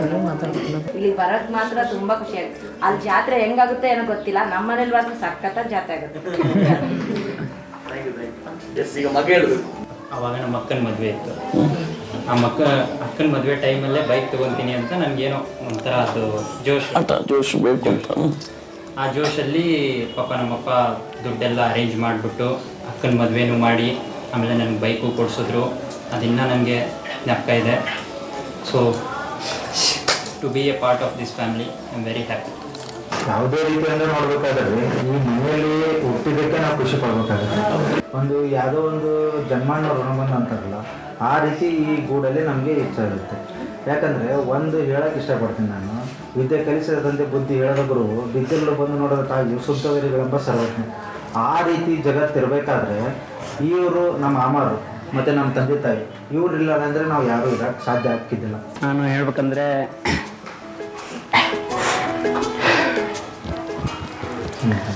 [SPEAKER 11] ಇಲ್ಲಿ ಬರೋಕ್ಕೆ ಮಾತ್ರ ತುಂಬ ಖುಷಿ ಆಗುತ್ತೆ. ಅಲ್ಲಿ ಜಾತ್ರೆ ಹೆಂಗಾಗುತ್ತೆ ಏನೋ ಗೊತ್ತಿಲ್ಲ, ನಮ್ಮ ಮನೇಲಿ ಮಾತ್ರ ಸಖತ್ತಾಗಿ ಜಾತ್ರೆ ಆಗುತ್ತೆ.
[SPEAKER 6] ಅವಾಗ ನಮ್ಮ ಅಕ್ಕನ ಮದುವೆ ಇತ್ತು. ಆ ಅಕ್ಕನ ಮದುವೆ ಟೈಮಲ್ಲೇ ಬೈಕ್ ತೊಗೊತೀನಿ ಅಂತ ನನಗೇನೋ ಒಂಥರ ಅದು ಜೋಶ್
[SPEAKER 2] ಬೇಕು ಅಂತ.
[SPEAKER 6] ಆ ಜೋಶಲ್ಲಿ ಪಾಪ ನಮ್ಮಪ್ಪ ದುಡ್ಡೆಲ್ಲ ಅರೇಂಜ್ ಮಾಡಿಬಿಟ್ಟು ಅಕ್ಕನ ಮದುವೆನೂ ಮಾಡಿ ಆಮೇಲೆ ನನಗೆ ಬೈಕು ಕೊಡಿಸಿದ್ರು. ಅದಿನ್ನೂ ನನಗೆ ಜ್ಞಾಪಕ ಇದೆ. So to be a part of this family I am very happy.
[SPEAKER 7] ಯಾವುದೇ ರೀತಿಯಿಂದ ನೋಡ್ಬೇಕಾದ್ರೆ ಈ ಮನೆಯಲ್ಲಿ ಹುಟ್ಟಿದ್ದಕ್ಕೆ ನಾವು ಖುಷಿ ಪಡ್ಬೇಕಾಗುತ್ತೆ. ಒಂದು ಯಾವುದೋ ಒಂದು ಜನ್ಮಾನ ಋಣಬಂಧ ಅಂತಾರಲ್ಲ, ಆ ರೀತಿ ಈ ಗೂಡಲ್ಲಿ ನಮಗೆ ಇಚ್ಛಾಗುತ್ತೆ. ಯಾಕಂದರೆ ಒಂದು ಹೇಳೋಕ್ಕೆ ಇಷ್ಟಪಡ್ತೀನಿ ನಾನು, ವಿದ್ಯೆ ಕಲಿಸದಂತೆ ಬುದ್ಧಿ ಹೇಳದ ಗುರು ಬಿದ್ದಲು ಬಂದು ನೋಡೋದಕ್ಕಾಗಿ ಶುದ್ಧವರಿಗಳೆಂಬ ಸರ್ವಜ್ಞ. ಆ ರೀತಿ ಜಗತ್ತಿರಬೇಕಾದ್ರೆ ಇವರು ನಮ್ಮ ಅಮ್ಮರು ಮತ್ತು ನಮ್ಮ ತಂದೆ ತಾಯಿ ಇವರಿಲ್ಲ ಅಂದರೆ ನಾವು ಯಾರೂ ಇರೋಕ್ಕೆ ಸಾಧ್ಯ ಆಗ್ತಿದ್ದಿಲ್ಲ.
[SPEAKER 6] ನಾನು ಹೇಳ್ಬೇಕಂದ್ರೆ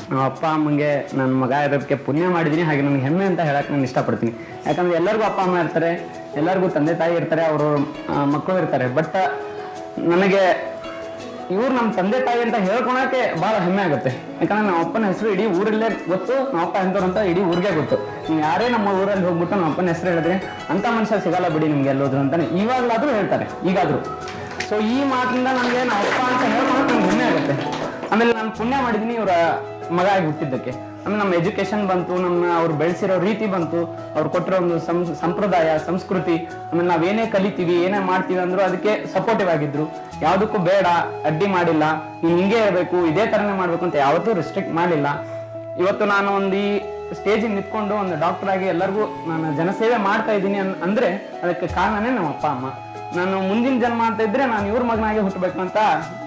[SPEAKER 6] ನಮ್ಮ ಅಪ್ಪ ಅಮ್ಮಂಗೆ ನನ್ನ ಮಗ ಇರೋದಕ್ಕೆ ಪುಣ್ಯ ಮಾಡಿದ್ದೀನಿ. ಹಾಗೆ ನನಗೆ ಹೆಮ್ಮೆ ಅಂತ ಹೇಳಕ್ಕೆ ನಾನು ಇಷ್ಟಪಡ್ತೀನಿ. ಯಾಕಂದರೆ ಎಲ್ಲರಿಗೂ ಅಪ್ಪ ಅಮ್ಮ ಇರ್ತಾರೆ, ಎಲ್ಲರಿಗೂ ತಂದೆ ತಾಯಿ ಇರ್ತಾರೆ, ಅವರು ಮಕ್ಕಳು ಇರ್ತಾರೆ. ಬಟ್ ನನಗೆ ಇವ್ರು ನಮ್ಮ ತಂದೆ ತಾಯಿ ಅಂತ ಹೇಳ್ಕೊಳಕ್ಕೆ ಭಾಳ ಹೆಮ್ಮೆ ಆಗುತ್ತೆ. ಯಾಕಂದ್ರೆ ನಮ್ಮ ಅಪ್ಪನ ಹೆಸರು ಇಡೀ ಊರಲ್ಲೇ ಗೊತ್ತು, ನಮ್ಮ ಅಪ್ಪ ಎಂಥವ್ರು ಅಂತ ಇಡೀ ಊರಿಗೆ ಗೊತ್ತು. ನೀವು ಯಾರೇ ನಮ್ಮ ಊರಲ್ಲಿ ಹೋಗ್ಬಿಟ್ಟು ನಮ್ಮ ಅಪ್ಪನ ಹೆಸರು ಹೇಳಿದ್ರೆ ಅಂಥ ಮನುಷ್ಯ ಸಿಗಲ್ಲ ಬಿಡಿ ನಿಮ್ಗೆ ಎಲ್ಲೋದ್ರು ಅಂತಾನೆ ಇವಾಗಲಾದರೂ ಹೇಳ್ತಾರೆ, ಈಗಾದರೂ. ಸೊ ಈ ಮಾತಿಂದ ನನಗೆ ನಮ್ಮ ಅಪ್ಪ ಅಂತ ಹೇಳ್ಕೊಳಕ್ಕೆ ನಂಗೆ ಹೆಮ್ಮೆ ಆಗುತ್ತೆ. ಆಮೇಲೆ ನಾನು ಪುಣ್ಯ ಮಾಡಿದ್ದೀನಿ ಇವರ ಮಗ ಆಗಿ ಹುಟ್ಟಿದ್ದಕ್ಕೆ. ಆಮೇಲೆ ನಮ್ಮ ಎಜುಕೇಷನ್ ಬಂತು, ಅವ್ರು ಬೆಳೆಸಿರೋ ರೀತಿ ಬಂತು, ಅವ್ರು ಕೊಟ್ಟಿರೋ ಒಂದು ಸಂಪ್ರದಾಯ ಸಂಸ್ಕೃತಿ, ಆಮೇಲೆ ನಾವೇನೇ ಕಲಿತೀವಿ ಏನೇ ಮಾಡ್ತೀವಿ ಅಂದರೂ ಅದಕ್ಕೆ ಸಪೋರ್ಟಿವ್ ಆಗಿದ್ರು. ಯಾವುದಕ್ಕೂ ಬೇಡ ಅಡ್ಡಿ ಮಾಡಿಲ್ಲ, ನೀನು ಹಿಂಗೆ ಇರಬೇಕು ಇದೇ ಥರನೇ ಮಾಡಬೇಕು ಅಂತ ಯಾವತ್ತೂ ರಿಸ್ಟ್ರಿಕ್ಟ್ ಮಾಡಿಲ್ಲ. ಇವತ್ತು ನಾನು ಒಂದು ಈ ಸ್ಟೇಜಿಗೆ ನಿಂತ್ಕೊಂಡು ಒಂದು ಡಾಕ್ಟರ್ ಆಗಿ ಎಲ್ಲರಿಗೂ ನಾನು ಜನಸೇವೆ ಮಾಡ್ತಾ ಇದ್ದೀನಿ ಅಂದರೆ ಅದಕ್ಕೆ ಕಾರಣನೇ ನಮ್ಮ ಅಪ್ಪ ಅಮ್ಮ. ನಾನು ಮುಂದಿನ ಜನ್ಮ ಅಂತ ಇದ್ರೆ ನಾನು ಇವ್ರ ಮಗನಾಗೆ ಹುಟ್ಟಬೇಕು ಅಂತ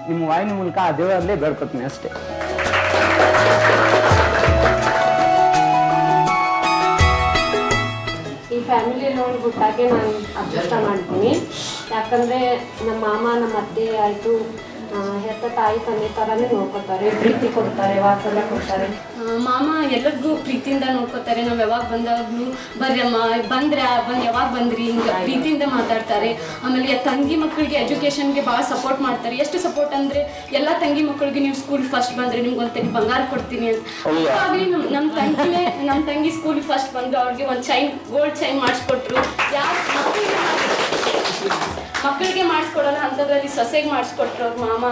[SPEAKER 6] ನಿಮ್ಮ ವಾಹಿನಿ ಮೂಲಕ ಆ ದೇವರಲ್ಲೇ ಬೇಡ್ಕೊತೀನಿ ಅಷ್ಟೇ.
[SPEAKER 8] ಈ ಫ್ಯಾಮಿಲಿ ನೋಡಿ ಹುಟ್ಟಾಕೆ ನಾನು ಅದೃಷ್ಟ ಮಾಡ್ತೀನಿ. ಯಾಕಂದರೆ ನಮ್ಮ ಮಾಮ ನಮ್ಮ ಅತ್ತೆ ಆಯಿತು ಹೆತ್ತ ತಾಯಿ ತಂದೆ ಥರನೇ ನೋಡ್ಕೊತಾರೆ, ಪ್ರೀತಿ ಕೊಡ್ತಾರೆ, ವಾತ್ಸಲ್ಯ ಕೊಡ್ತಾರೆ.
[SPEAKER 13] ಮಾಮ ಎಲ್ಲರಿಗೂ ಪ್ರೀತಿಯಿಂದ ನೋಡ್ಕೋತಾರೆ. ನಾವು ಯಾವಾಗ ಬಂದಾಗಲೂ ಬರ್ರಮ್ಮ ಯಾವಾಗ ಬಂದ್ರಿ ಹಿಂಗೆ ಪ್ರೀತಿಯಿಂದ ಮಾತಾಡ್ತಾರೆ. ಆಮೇಲೆ ತಂಗಿ ಮಕ್ಕಳಿಗೆ ಎಜುಕೇಷನ್ಗೆ ಭಾಳ ಸಪೋರ್ಟ್ ಮಾಡ್ತಾರೆ. ಎಷ್ಟು ಸಪೋರ್ಟ್ ಅಂದರೆ ಎಲ್ಲ ತಂಗಿ ಮಕ್ಕಳಿಗೆ ನೀವು ಸ್ಕೂಲ್ ಫಸ್ಟ್ ಬಂದರೆ ನಿಮ್ಗೆ ಒಂದು ತೆಗಿ ಬಂಗಾರ ಕೊಡ್ತೀನಿ ಅಂತ. ಹಾಗಾಗಿ ನಮ್ಮ ತಂಗಿ ಸ್ಕೂಲ್ ಫಸ್ಟ್ ಬಂದು ಅವ್ರಿಗೆ ಒಂದು ಗೋಲ್ಡ್ ಚೈನ್ ಮಾಡಿಸ್ಕೊಟ್ರು. ಯಾವ ಮಕ್ಕಳಿಗೆ ಮಾಡಿಸ್ಕೊಡೋಲ್ಲ ಅಂಥದ್ರಲ್ಲಿ ಸೊಸೆಗೆ ಮಾಡಿಸ್ಕೊಟ್ರು ಅವ್ರ ಮಾಮ.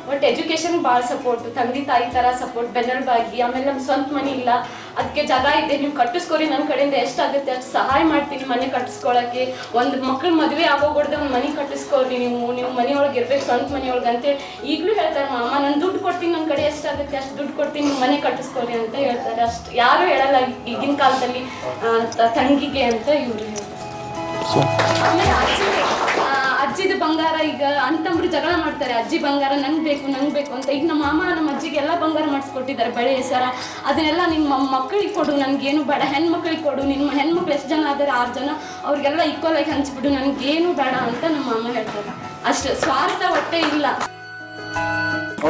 [SPEAKER 13] ಬಟ್ ಎಜುಕೇಷನ್ ಭಾಳ ಸಪೋರ್ಟು, ತಂದೆ ತಾಯಿ ಥರ ಸಪೋರ್ಟ್, ಬೆನ್ನೆಲುಬಾಗಿ. ಆಮೇಲೆ ನಮ್ಮ ಸ್ವಂತ ಮನೆ ಇಲ್ಲ, ಅದಕ್ಕೆ ಜಾಗ ಇದೆ, ನೀವು ಕಟ್ಟಿಸ್ಕೊರಿ, ನನ್ನ ಕಡೆಯಿಂದ ಎಷ್ಟಾಗುತ್ತೆ ಅಷ್ಟು ಸಹಾಯ ಮಾಡ್ತೀನಿ ಮನೆ ಕಟ್ಟಿಸ್ಕೊಳಕ್ಕೆ. ಒಂದು ಮಕ್ಳು ಮದುವೆ ಆಗೋಗ್ಬಿಡ್ದೆ ಒಂದು ಮನೆ ಕಟ್ಟಿಸ್ಕೊಳ್ರಿ, ನೀವು ಮನೆಯೊಳಗೆ ಇರ್ಬೇಕು, ಸ್ವಂತ ಮನೆಯೊಳಗೆ ಅಂತೇಳಿ ಈಗಲೂ ಹೇಳ್ತಾರೆ ಮಾಮ. ನಾನು ದುಡ್ಡು ಕೊಡ್ತೀನಿ, ನನ್ನ ಕಡೆ ಎಷ್ಟಾಗುತ್ತೆ ಅಷ್ಟು ದುಡ್ಡು ಕೊಡ್ತೀನಿ, ನೀವು ಮನೆ ಕಟ್ಟಿಸ್ಕೊಳ್ರಿ ಅಂತ ಹೇಳ್ತಾರೆ. ಅಷ್ಟು ಯಾರೂ ಹೇಳಲ್ಲ ಈಗಿನ ಕಾಲದಲ್ಲಿ ತಂಗಿಗೆ ಅಂತ ಇವರು ಹೇಳ್ತಾರೆ. ಆಮೇಲೆ ಅಜ್ಜಿದು ಬಂಗಾರ, ಈಗ ಅಂತಂಬ್ರು ಜಗಳ ಮಾಡ್ತಾರೆ, ಅಜ್ಜಿ ಬಂಗಾರ ನಂಗೆ ಬೇಕು ಅಂತ. ಈಗ ನಮ್ಮ ಮಾಮ ನಮ್ಮ ಅಜ್ಜಿಗೆ ಎಲ್ಲ ಬಂಗಾರ ಮಾಡಿಸ್ಕೊಟ್ಟಿದ್ದಾರೆ, ಬಳೆ ಸರ, ಅದನ್ನೆಲ್ಲ ನಿಮ್ಮ ಮಕ್ಕಳಿಗೆ ಕೊಡು, ನನಗೇನು ಬೇಡ, ಹೆಣ್ಮಕ್ಳಿಗೆ ಕೊಡು, ನಿಮ್ಮ ಹೆಣ್ಮಕ್ಳು ಎಷ್ಟು ಜನ ಆದರೆ 6 ಜನ, ಅವ್ರಿಗೆಲ್ಲ ಈಕ್ವಲ್ ಆಗಿ ಹಂಚ್ಬಿಡು, ನನಗೇನು ಬೇಡ ಅಂತ ನಮ್ಮ ಮಾಮ ಹೇಳ್ತಾರೆ. ಅಷ್ಟು ಸ್ವಾರ್ಥ ಹೊಟ್ಟೆ ಇಲ್ಲ.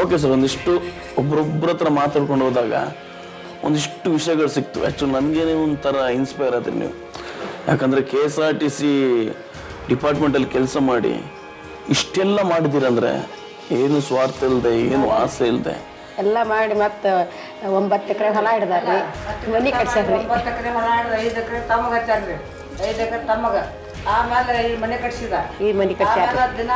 [SPEAKER 2] ಓಕೆ ಸರ್, ಒಂದಿಷ್ಟು ಒಬ್ರೊಬ್ಬರ ಹತ್ರ ಮಾತಾಡ್ಕೊಂಡು ಹೋದಾಗ ಒಂದಿಷ್ಟು ವಿಷಯಗಳು ಸಿಕ್ತು. ಆ್ಯಕ್ಚುಲಿ ನನಗೇನೆ ಒಂಥರ ಇನ್ಸ್ಪೈರ್ ಆದ್ರಿ ನೀವು. ಯಾಕಂದರೆ KSRTC ಡಿಪಾರ್ಟ್ಮೆಂಟಲ್ಲಿ ಕೆಲಸ ಮಾಡಿ ಇಷ್ಟೆಲ್ಲ ಮಾಡಿದ್ದೀರಂದ್ರೆ ಏನು ಸ್ವಾರ್ಥ ಇಲ್ಲದೆ, ಏನು ಆಸೆ ಇಲ್ಲದೆ
[SPEAKER 14] ಎಲ್ಲ ಮಾಡಿ ಮತ್ತೆ 9 ಎಕರೆ ಹೊಲ ಹಿಡ್ದಾರ್ರಿ, ಮನೆ ಕಟ್ಸ್ಯಾರ್ರಿ.
[SPEAKER 10] 9 ಎಕರೆ ಹೊಲ ಹಿಡ್ದ 5 ಎಕರೆ ತಮ್ಮಗ ಹಚ್ಚಾರ್ರಿ, 5 ಎಕರೆ ತಮ್ಮಗ. ಆಮೇಲೆ ಈ ಮನೆ ಕಟ್ಸಿದ,
[SPEAKER 14] ಈ ಮನೆ ಕಟ್ಸ್ಯಾರ.
[SPEAKER 10] ದಿನ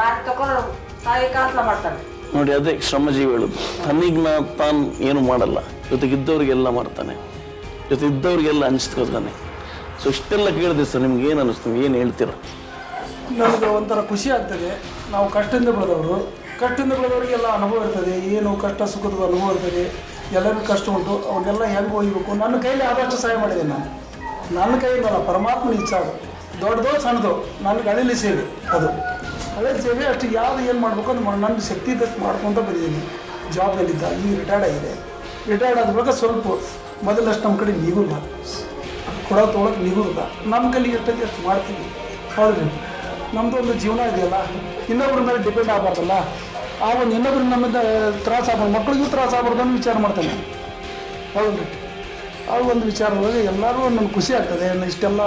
[SPEAKER 10] ಬಾರಿ ತಕೊಂಡು ತಾಯಿ ಕಾಸಲ ಮಾಡ್ತಾರೆ
[SPEAKER 2] ನೋಡಿ. ಅದೇ ಶ್ರಮಜೀವಿ ಹೇಳುದು, ತನ್ನಿಗ್ನ ತಾನು ಏನು ಮಾಡಲ್ಲ, ಜೊತೆಗಿದ್ದವ್ರಿಗೆಲ್ಲ ಮಾಡ್ತಾನೆ, ಜೊತೆ ಇದ್ದವ್ರಿಗೆಲ್ಲ ಹಂಚ್ಕೋತಾನೆ. ಸೊ ಇಷ್ಟೆಲ್ಲ ಕೇಳಿದೆ ಸರ್, ನಿಮ್ಗೆ ಏನು ಅನ್ನಿಸ್ತು, ಏನು ಹೇಳ್ತೀರ?
[SPEAKER 3] ನನಗೆ ಒಂಥರ ಖುಷಿ ಆಗ್ತದೆ. ನಾವು ಕಷ್ಟದಿಂದ ಬೆಳೆದವರಿಗೆಲ್ಲ ಅನುಭವ ಇರ್ತದೆ, ಏನು ಕಷ್ಟ ಸುಖದ ಅನುಭವ ಇರ್ತದೆ, ಎಲ್ಲರಿಗೂ ಕಷ್ಟ ಉಂಟು, ಅವನ್ನೆಲ್ಲ ಹೆಂಗೆ ಒಯ್ಯಬೇಕು. ನನ್ನ ಕೈಲಿ ಆದಷ್ಟು ಸಹಾಯ ಮಾಡಿದೆ ನಾನು. ನನ್ನ ಕೈಯಿಂದಲ್ಲ, ಪರಮಾತ್ಮನ ಇಚ್ಛೆ ಅದು. ದೊಡ್ಡದೋ ಸಣ್ಣದೋ ನನಗೆ ಹಳ್ಳಿ ಸೇವೆ, ಅದು ಹಳ್ಳಿ ಸೇವೆ. ಅಷ್ಟು ಯಾವುದು ಏನು ಮಾಡಬೇಕು ಅದು ನನ್ನ ಶಕ್ತಿ ಇದ್ದಷ್ಟು ಮಾಡ್ಕೊತ ಬಂದಿದ್ದೀನಿ. ಜಾಬ್ನಲ್ಲಿದ್ದ, ಈಗ ರಿಟೈರ್ಡ್ ಆಗಿದೆ. ರಿಟೈರ್ಡ್ ಆದ ಬಳಿಕ ಸ್ವಲ್ಪ ಮೊದಲಷ್ಟು ನಮ್ಮ ಕಡೆ ನಿಗುಲ್ಲ, ತೊಗೊಳಕ್ಕೆ ನಿಗುಲ್ಲ. ನಮ್ಮ ಕೈಲಿಗೆ ಎಷ್ಟೈತೆ ಅಷ್ಟು ಮಾಡ್ತೀವಿ, ಹೌದ್ರಿ. ನಮ್ಮದು ಒಂದು ಜೀವನ ಇದೆಯಲ್ಲ, ಇನ್ನೊಬ್ಬರ ಮೇಲೆ ಡಿಪೆಂಡ್ ಆಗಬಾರ್ದಲ್ಲ. ಆ ಒಂದು ಇನ್ನೊಬ್ರಿಗೆ ನಮ್ಮಿಂದ ತ್ರಾಸ ಆಗ್ಬಾರ್ದು, ಮಕ್ಕಳಿಗೂ ತ್ರಾಸ ಆಗ್ಬಾರ್ದು ಅನ್ನೋ ವಿಚಾರ ಮಾಡ್ತಾನೆ, ಹೌದ್ರಿ. ಆ ಒಂದು ವಿಚಾರದೊಳಗೆ ಎಲ್ಲರೂ ನಮ್ಗೆ ಖುಷಿ ಆಗ್ತದೆ. ಇಷ್ಟೆಲ್ಲ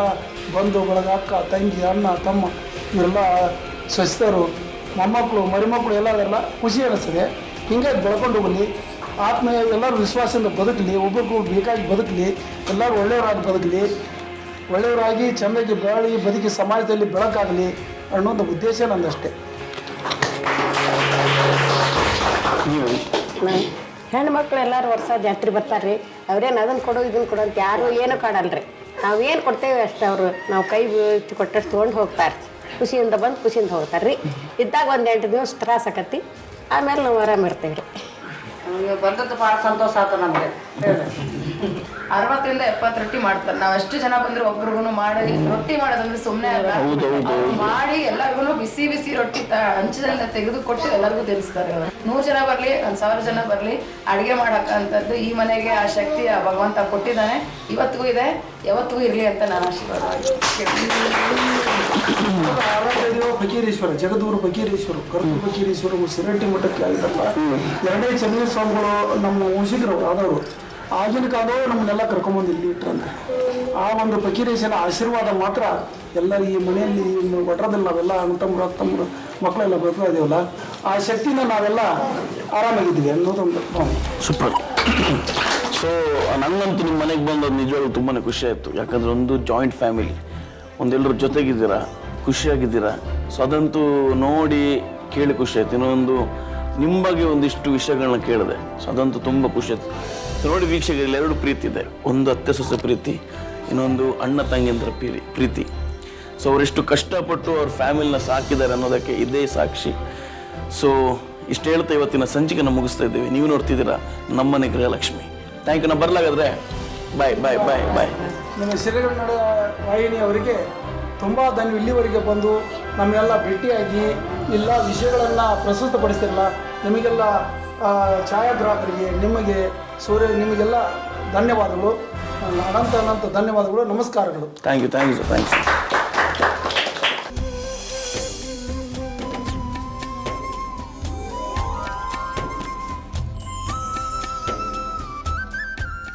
[SPEAKER 3] ಬಂಧು ಬಳಗ, ಅಕ್ಕ ತಂಗಿ ಅಣ್ಣ ತಮ್ಮ ಇವರೆಲ್ಲ ಸ್ವಚ್ಛರು, ಮೊಮ್ಮಕ್ಕಳು ಮರಿಮಕ್ಕಳು ಎಲ್ಲ ಖುಷಿ ಅನ್ನಿಸ್ತದೆ. ಹಿಂಗೆ ಬೆಳ್ಕೊಂಡು ಹೋಗಲಿ, ಆತ್ಮೀಯ ಎಲ್ಲರೂ ವಿಶ್ವಾಸದಿಂದ ಬದುಕಲಿ, ಒಬ್ಬರಿಗೂ ಬೇಕಾಗಿ ಬದುಕಲಿ, ಎಲ್ಲರೂ ಒಳ್ಳೆಯವರಾಗಿ ಬದುಕಲಿ, ಒಳ್ಳೆಯವರಾಗಿ ಚೆಂದಾಗಿ ಬದುಕಿ ಸಮಾಜದಲ್ಲಿ ಬೆಳಕಾಗಲಿ ಅನ್ನೋದು ಉದ್ದೇಶ ನಂದಷ್ಟೇ.
[SPEAKER 14] ಹೆಣ್ಮಕ್ಳು ಎಲ್ಲರೂ ವರ್ಷ ಜಾತ್ರೆ ಬರ್ತಾರೆ ರೀ. ಅವ್ರೇನು ಅದನ್ನು ಕೊಡು ಇದನ್ನು ಕೊಡು ಅಂತ ಯಾರು ಏನು ಕಾಡಲ್ರಿ. ನಾವೇನು ಕೊಡ್ತೇವೆ ಅಷ್ಟು ಅವರು ನಾವು ಕೈ ಕೊಟ್ಟಷ್ಟು ತೊಗೊಂಡು ಹೋಗ್ತಾರೆ. ಖುಷಿಯಿಂದ ಬಂದು ಖುಷಿಯಿಂದ ಹೋಗ್ತಾರೆ ರೀ. ಇದ್ದಾಗ ಒಂದು 8 ದಿವಸ ತ್ರಾಸ ಆಕತಿ, ಆಮೇಲೆ ನಾವು ಆರಾಮ ಇರ್ತೇವೆ ರೀ.
[SPEAKER 10] ನಮಗೆ ಬಂದದ್ದು ಭಾಳ ಸಂತೋಷ ಆಯ್ತು ನಮಗೆ.
[SPEAKER 5] 60 ರಿಂದ 70 ರೊಟ್ಟಿ ಮಾಡ್ತಾರೆ. ನಾವು ಎಷ್ಟು ಜನ ಬಂದ್ರು ಒಬ್ರಿಗೂ ಮಾಡಿ ರೊಟ್ಟಿ ಮಾಡೋದಂದ್ರೆ ಸುಮ್ಮನೆ ಅಲ್ಲ, ಮಾಡಿ ಎಲ್ಲರಿಗೂ ಬಿಸಿ ಬಿಸಿ ರೊಟ್ಟಿ ಹಂಚದಿಂದ ತೆಗೆದು ಕೊಟ್ಟು ಎಲ್ಲರಿಗೂ ತಿನ್ನಿಸ್ತಾರೆ. 100 ಜನ ಬರ್ಲಿ 1000 ಜನ ಬರ್ಲಿ ಅಡುಗೆ ಮಾಡಕ್ಕಂಥದ್ದು ಈ ಮನೆಗೆ ಆ ಶಕ್ತಿ ಆ ಭಗವಂತ ಕೊಟ್ಟಿದ್ದಾನೆ. ಇವತ್ತಿಗೂ ಇದೆ, ಯಾವತ್ತಿಗೂ ಇರಲಿ ಅಂತ ನಾನು ಆಶೀರ್ವಾದ.
[SPEAKER 3] ಫಕೀರೇಶ್ವರ, ಜಗದೂರು ಫಕೀರೇಶ್ವರ, ಕರ್ಪು ಫಕೀರೇಶ್ವರ ಸಿರಟ್ಟಿ ಮಠಕ್ಕೆ ಆಗಿದ್ದಲ್ಲ, 2 ಚನ್ನವೀರ ಸ್ವಾಮಿಗಳು ನಮ್ಮ ವಂಶಿಕರು ಆದವರು. ಆಗಿನ ಕಾಲವು ನಮ್ಮನ್ನೆಲ್ಲ ಕರ್ಕೊಂಬಂದು ಇಲ್ಲಿ ಇಟ್ಟರಂತೆ. ಆ ಒಂದು ಫಕೀರೇಶನ ಆಶೀರ್ವಾದ ಮಾತ್ರ ಎಲ್ಲ ಈ ಮನೆಯಲ್ಲಿ ಒಟ್ರದಲ್ಲಿ ನಾವೆಲ್ಲ ಅಣ್ಣತಮ್ಮರು ಅತ್ತಮ್ಮರು ಮಕ್ಕಳೆಲ್ಲ ಬರ್ತಾ ಇದೀವಲ್ಲ, ಆ ಶಕ್ತಿನ ನಾವೆಲ್ಲ ಆರಾಮಾಗಿದ್ದೀವಿ ಅನ್ನೋದೊಂದು.
[SPEAKER 2] ಸೂಪರ್. ಸೊ ನನಗಂತೂ ನಿಮ್ಮ ಮನೆಗೆ ಬಂದದ್ದು ನಿಜವಾಗ್ಲೂ ತುಂಬಾ ಖುಷಿ ಆಯಿತು. ಯಾಕಂದರೆ ಒಂದು ಜಾಯಿಂಟ್ ಫ್ಯಾಮಿಲಿ, ಒಂದೆಲ್ಲರೂ ಜೊತೆಗಿದ್ದೀರಾ, ಖುಷಿಯಾಗಿದ್ದೀರಾ. ಸೊ ಅದಂತೂ ನೋಡಿ ಕೇಳಿ ಖುಷಿ ಆಯ್ತು. ಇನ್ನೊಂದು ನಿಮ್ಮ ಬಗ್ಗೆ ಒಂದಿಷ್ಟು ವಿಷಯಗಳನ್ನ ಕೇಳಿದೆ. ಸೊ ಅದಂತೂ ತುಂಬ ಖುಷಿ ಆಯ್ತು. ಸೊ ನೋಡಿ ವೀಕ್ಷಕರಲ್ಲಿ 2 ಪ್ರೀತಿ ಇದೆ, ಒಂದು ಅತ್ತೆ ಸೊಸೆ ಪ್ರೀತಿ, ಇನ್ನೊಂದು ಅಣ್ಣ ತಂಗಿಯಂದ್ರ ಪ್ರೀತಿ. ಸೊ ಅವರೆಷ್ಟು ಕಷ್ಟಪಟ್ಟು ಅವ್ರ ಫ್ಯಾಮಿಲಿನ ಸಾಕಿದ್ದಾರೆ ಅನ್ನೋದಕ್ಕೆ ಇದೇ ಸಾಕ್ಷಿ. ಸೊ ಇಷ್ಟು ಹೇಳ್ತಾ ಇವತ್ತಿನ ಸಂಚಿಕೆನ ಮುಗಿಸ್ತಾ ಇದ್ದೀವಿ. ನೀವು ನೋಡ್ತಿದ್ದೀರಾ ನಮ್ಮನೆ ಗೃಹಲಕ್ಷ್ಮಿ. Thank you. ನಾವು ಬರಲಾಗಾದ್ರೆ ಬಾಯ್ ಬಾಯ್ ಬಾಯ್ ಬಾಯ್.
[SPEAKER 3] ನಿಮ್ಮ ಸಿರಿಗನ್ನಡ ವಾಹಿನಿ ಅವರಿಗೆ ತುಂಬ ಧನ್ಯ. ಇಲ್ಲಿವರೆಗೆ ಬಂದು ನಮಗೆಲ್ಲ ಭೇಟಿಯಾಗಿ ಎಲ್ಲ ವಿಷಯಗಳನ್ನು ಪ್ರಸ್ತುತಪಡಿಸ್ತಿರಲ್ಲ, ನಿಮಗೆಲ್ಲ ಛಾಯಾಗ್ರಾಹಕರಿಗೆ, ನಿಮಗೆ ನಿಮಗೆಲ್ಲ ಧನ್ಯವಾದಗಳು, ಅನಂತ ಧನ್ಯವಾದಗಳು, ನಮಸ್ಕಾರಗಳು.
[SPEAKER 2] Thank you sir, thanks.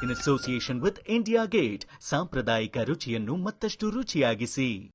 [SPEAKER 1] In association with India Gate, ಸಾಂಪ್ರದಾಯಿಕ ರುಚಿಯನ್ನು ಮತ್ತಷ್ಟು ರುಚಿಯಾಗಿಸಿ.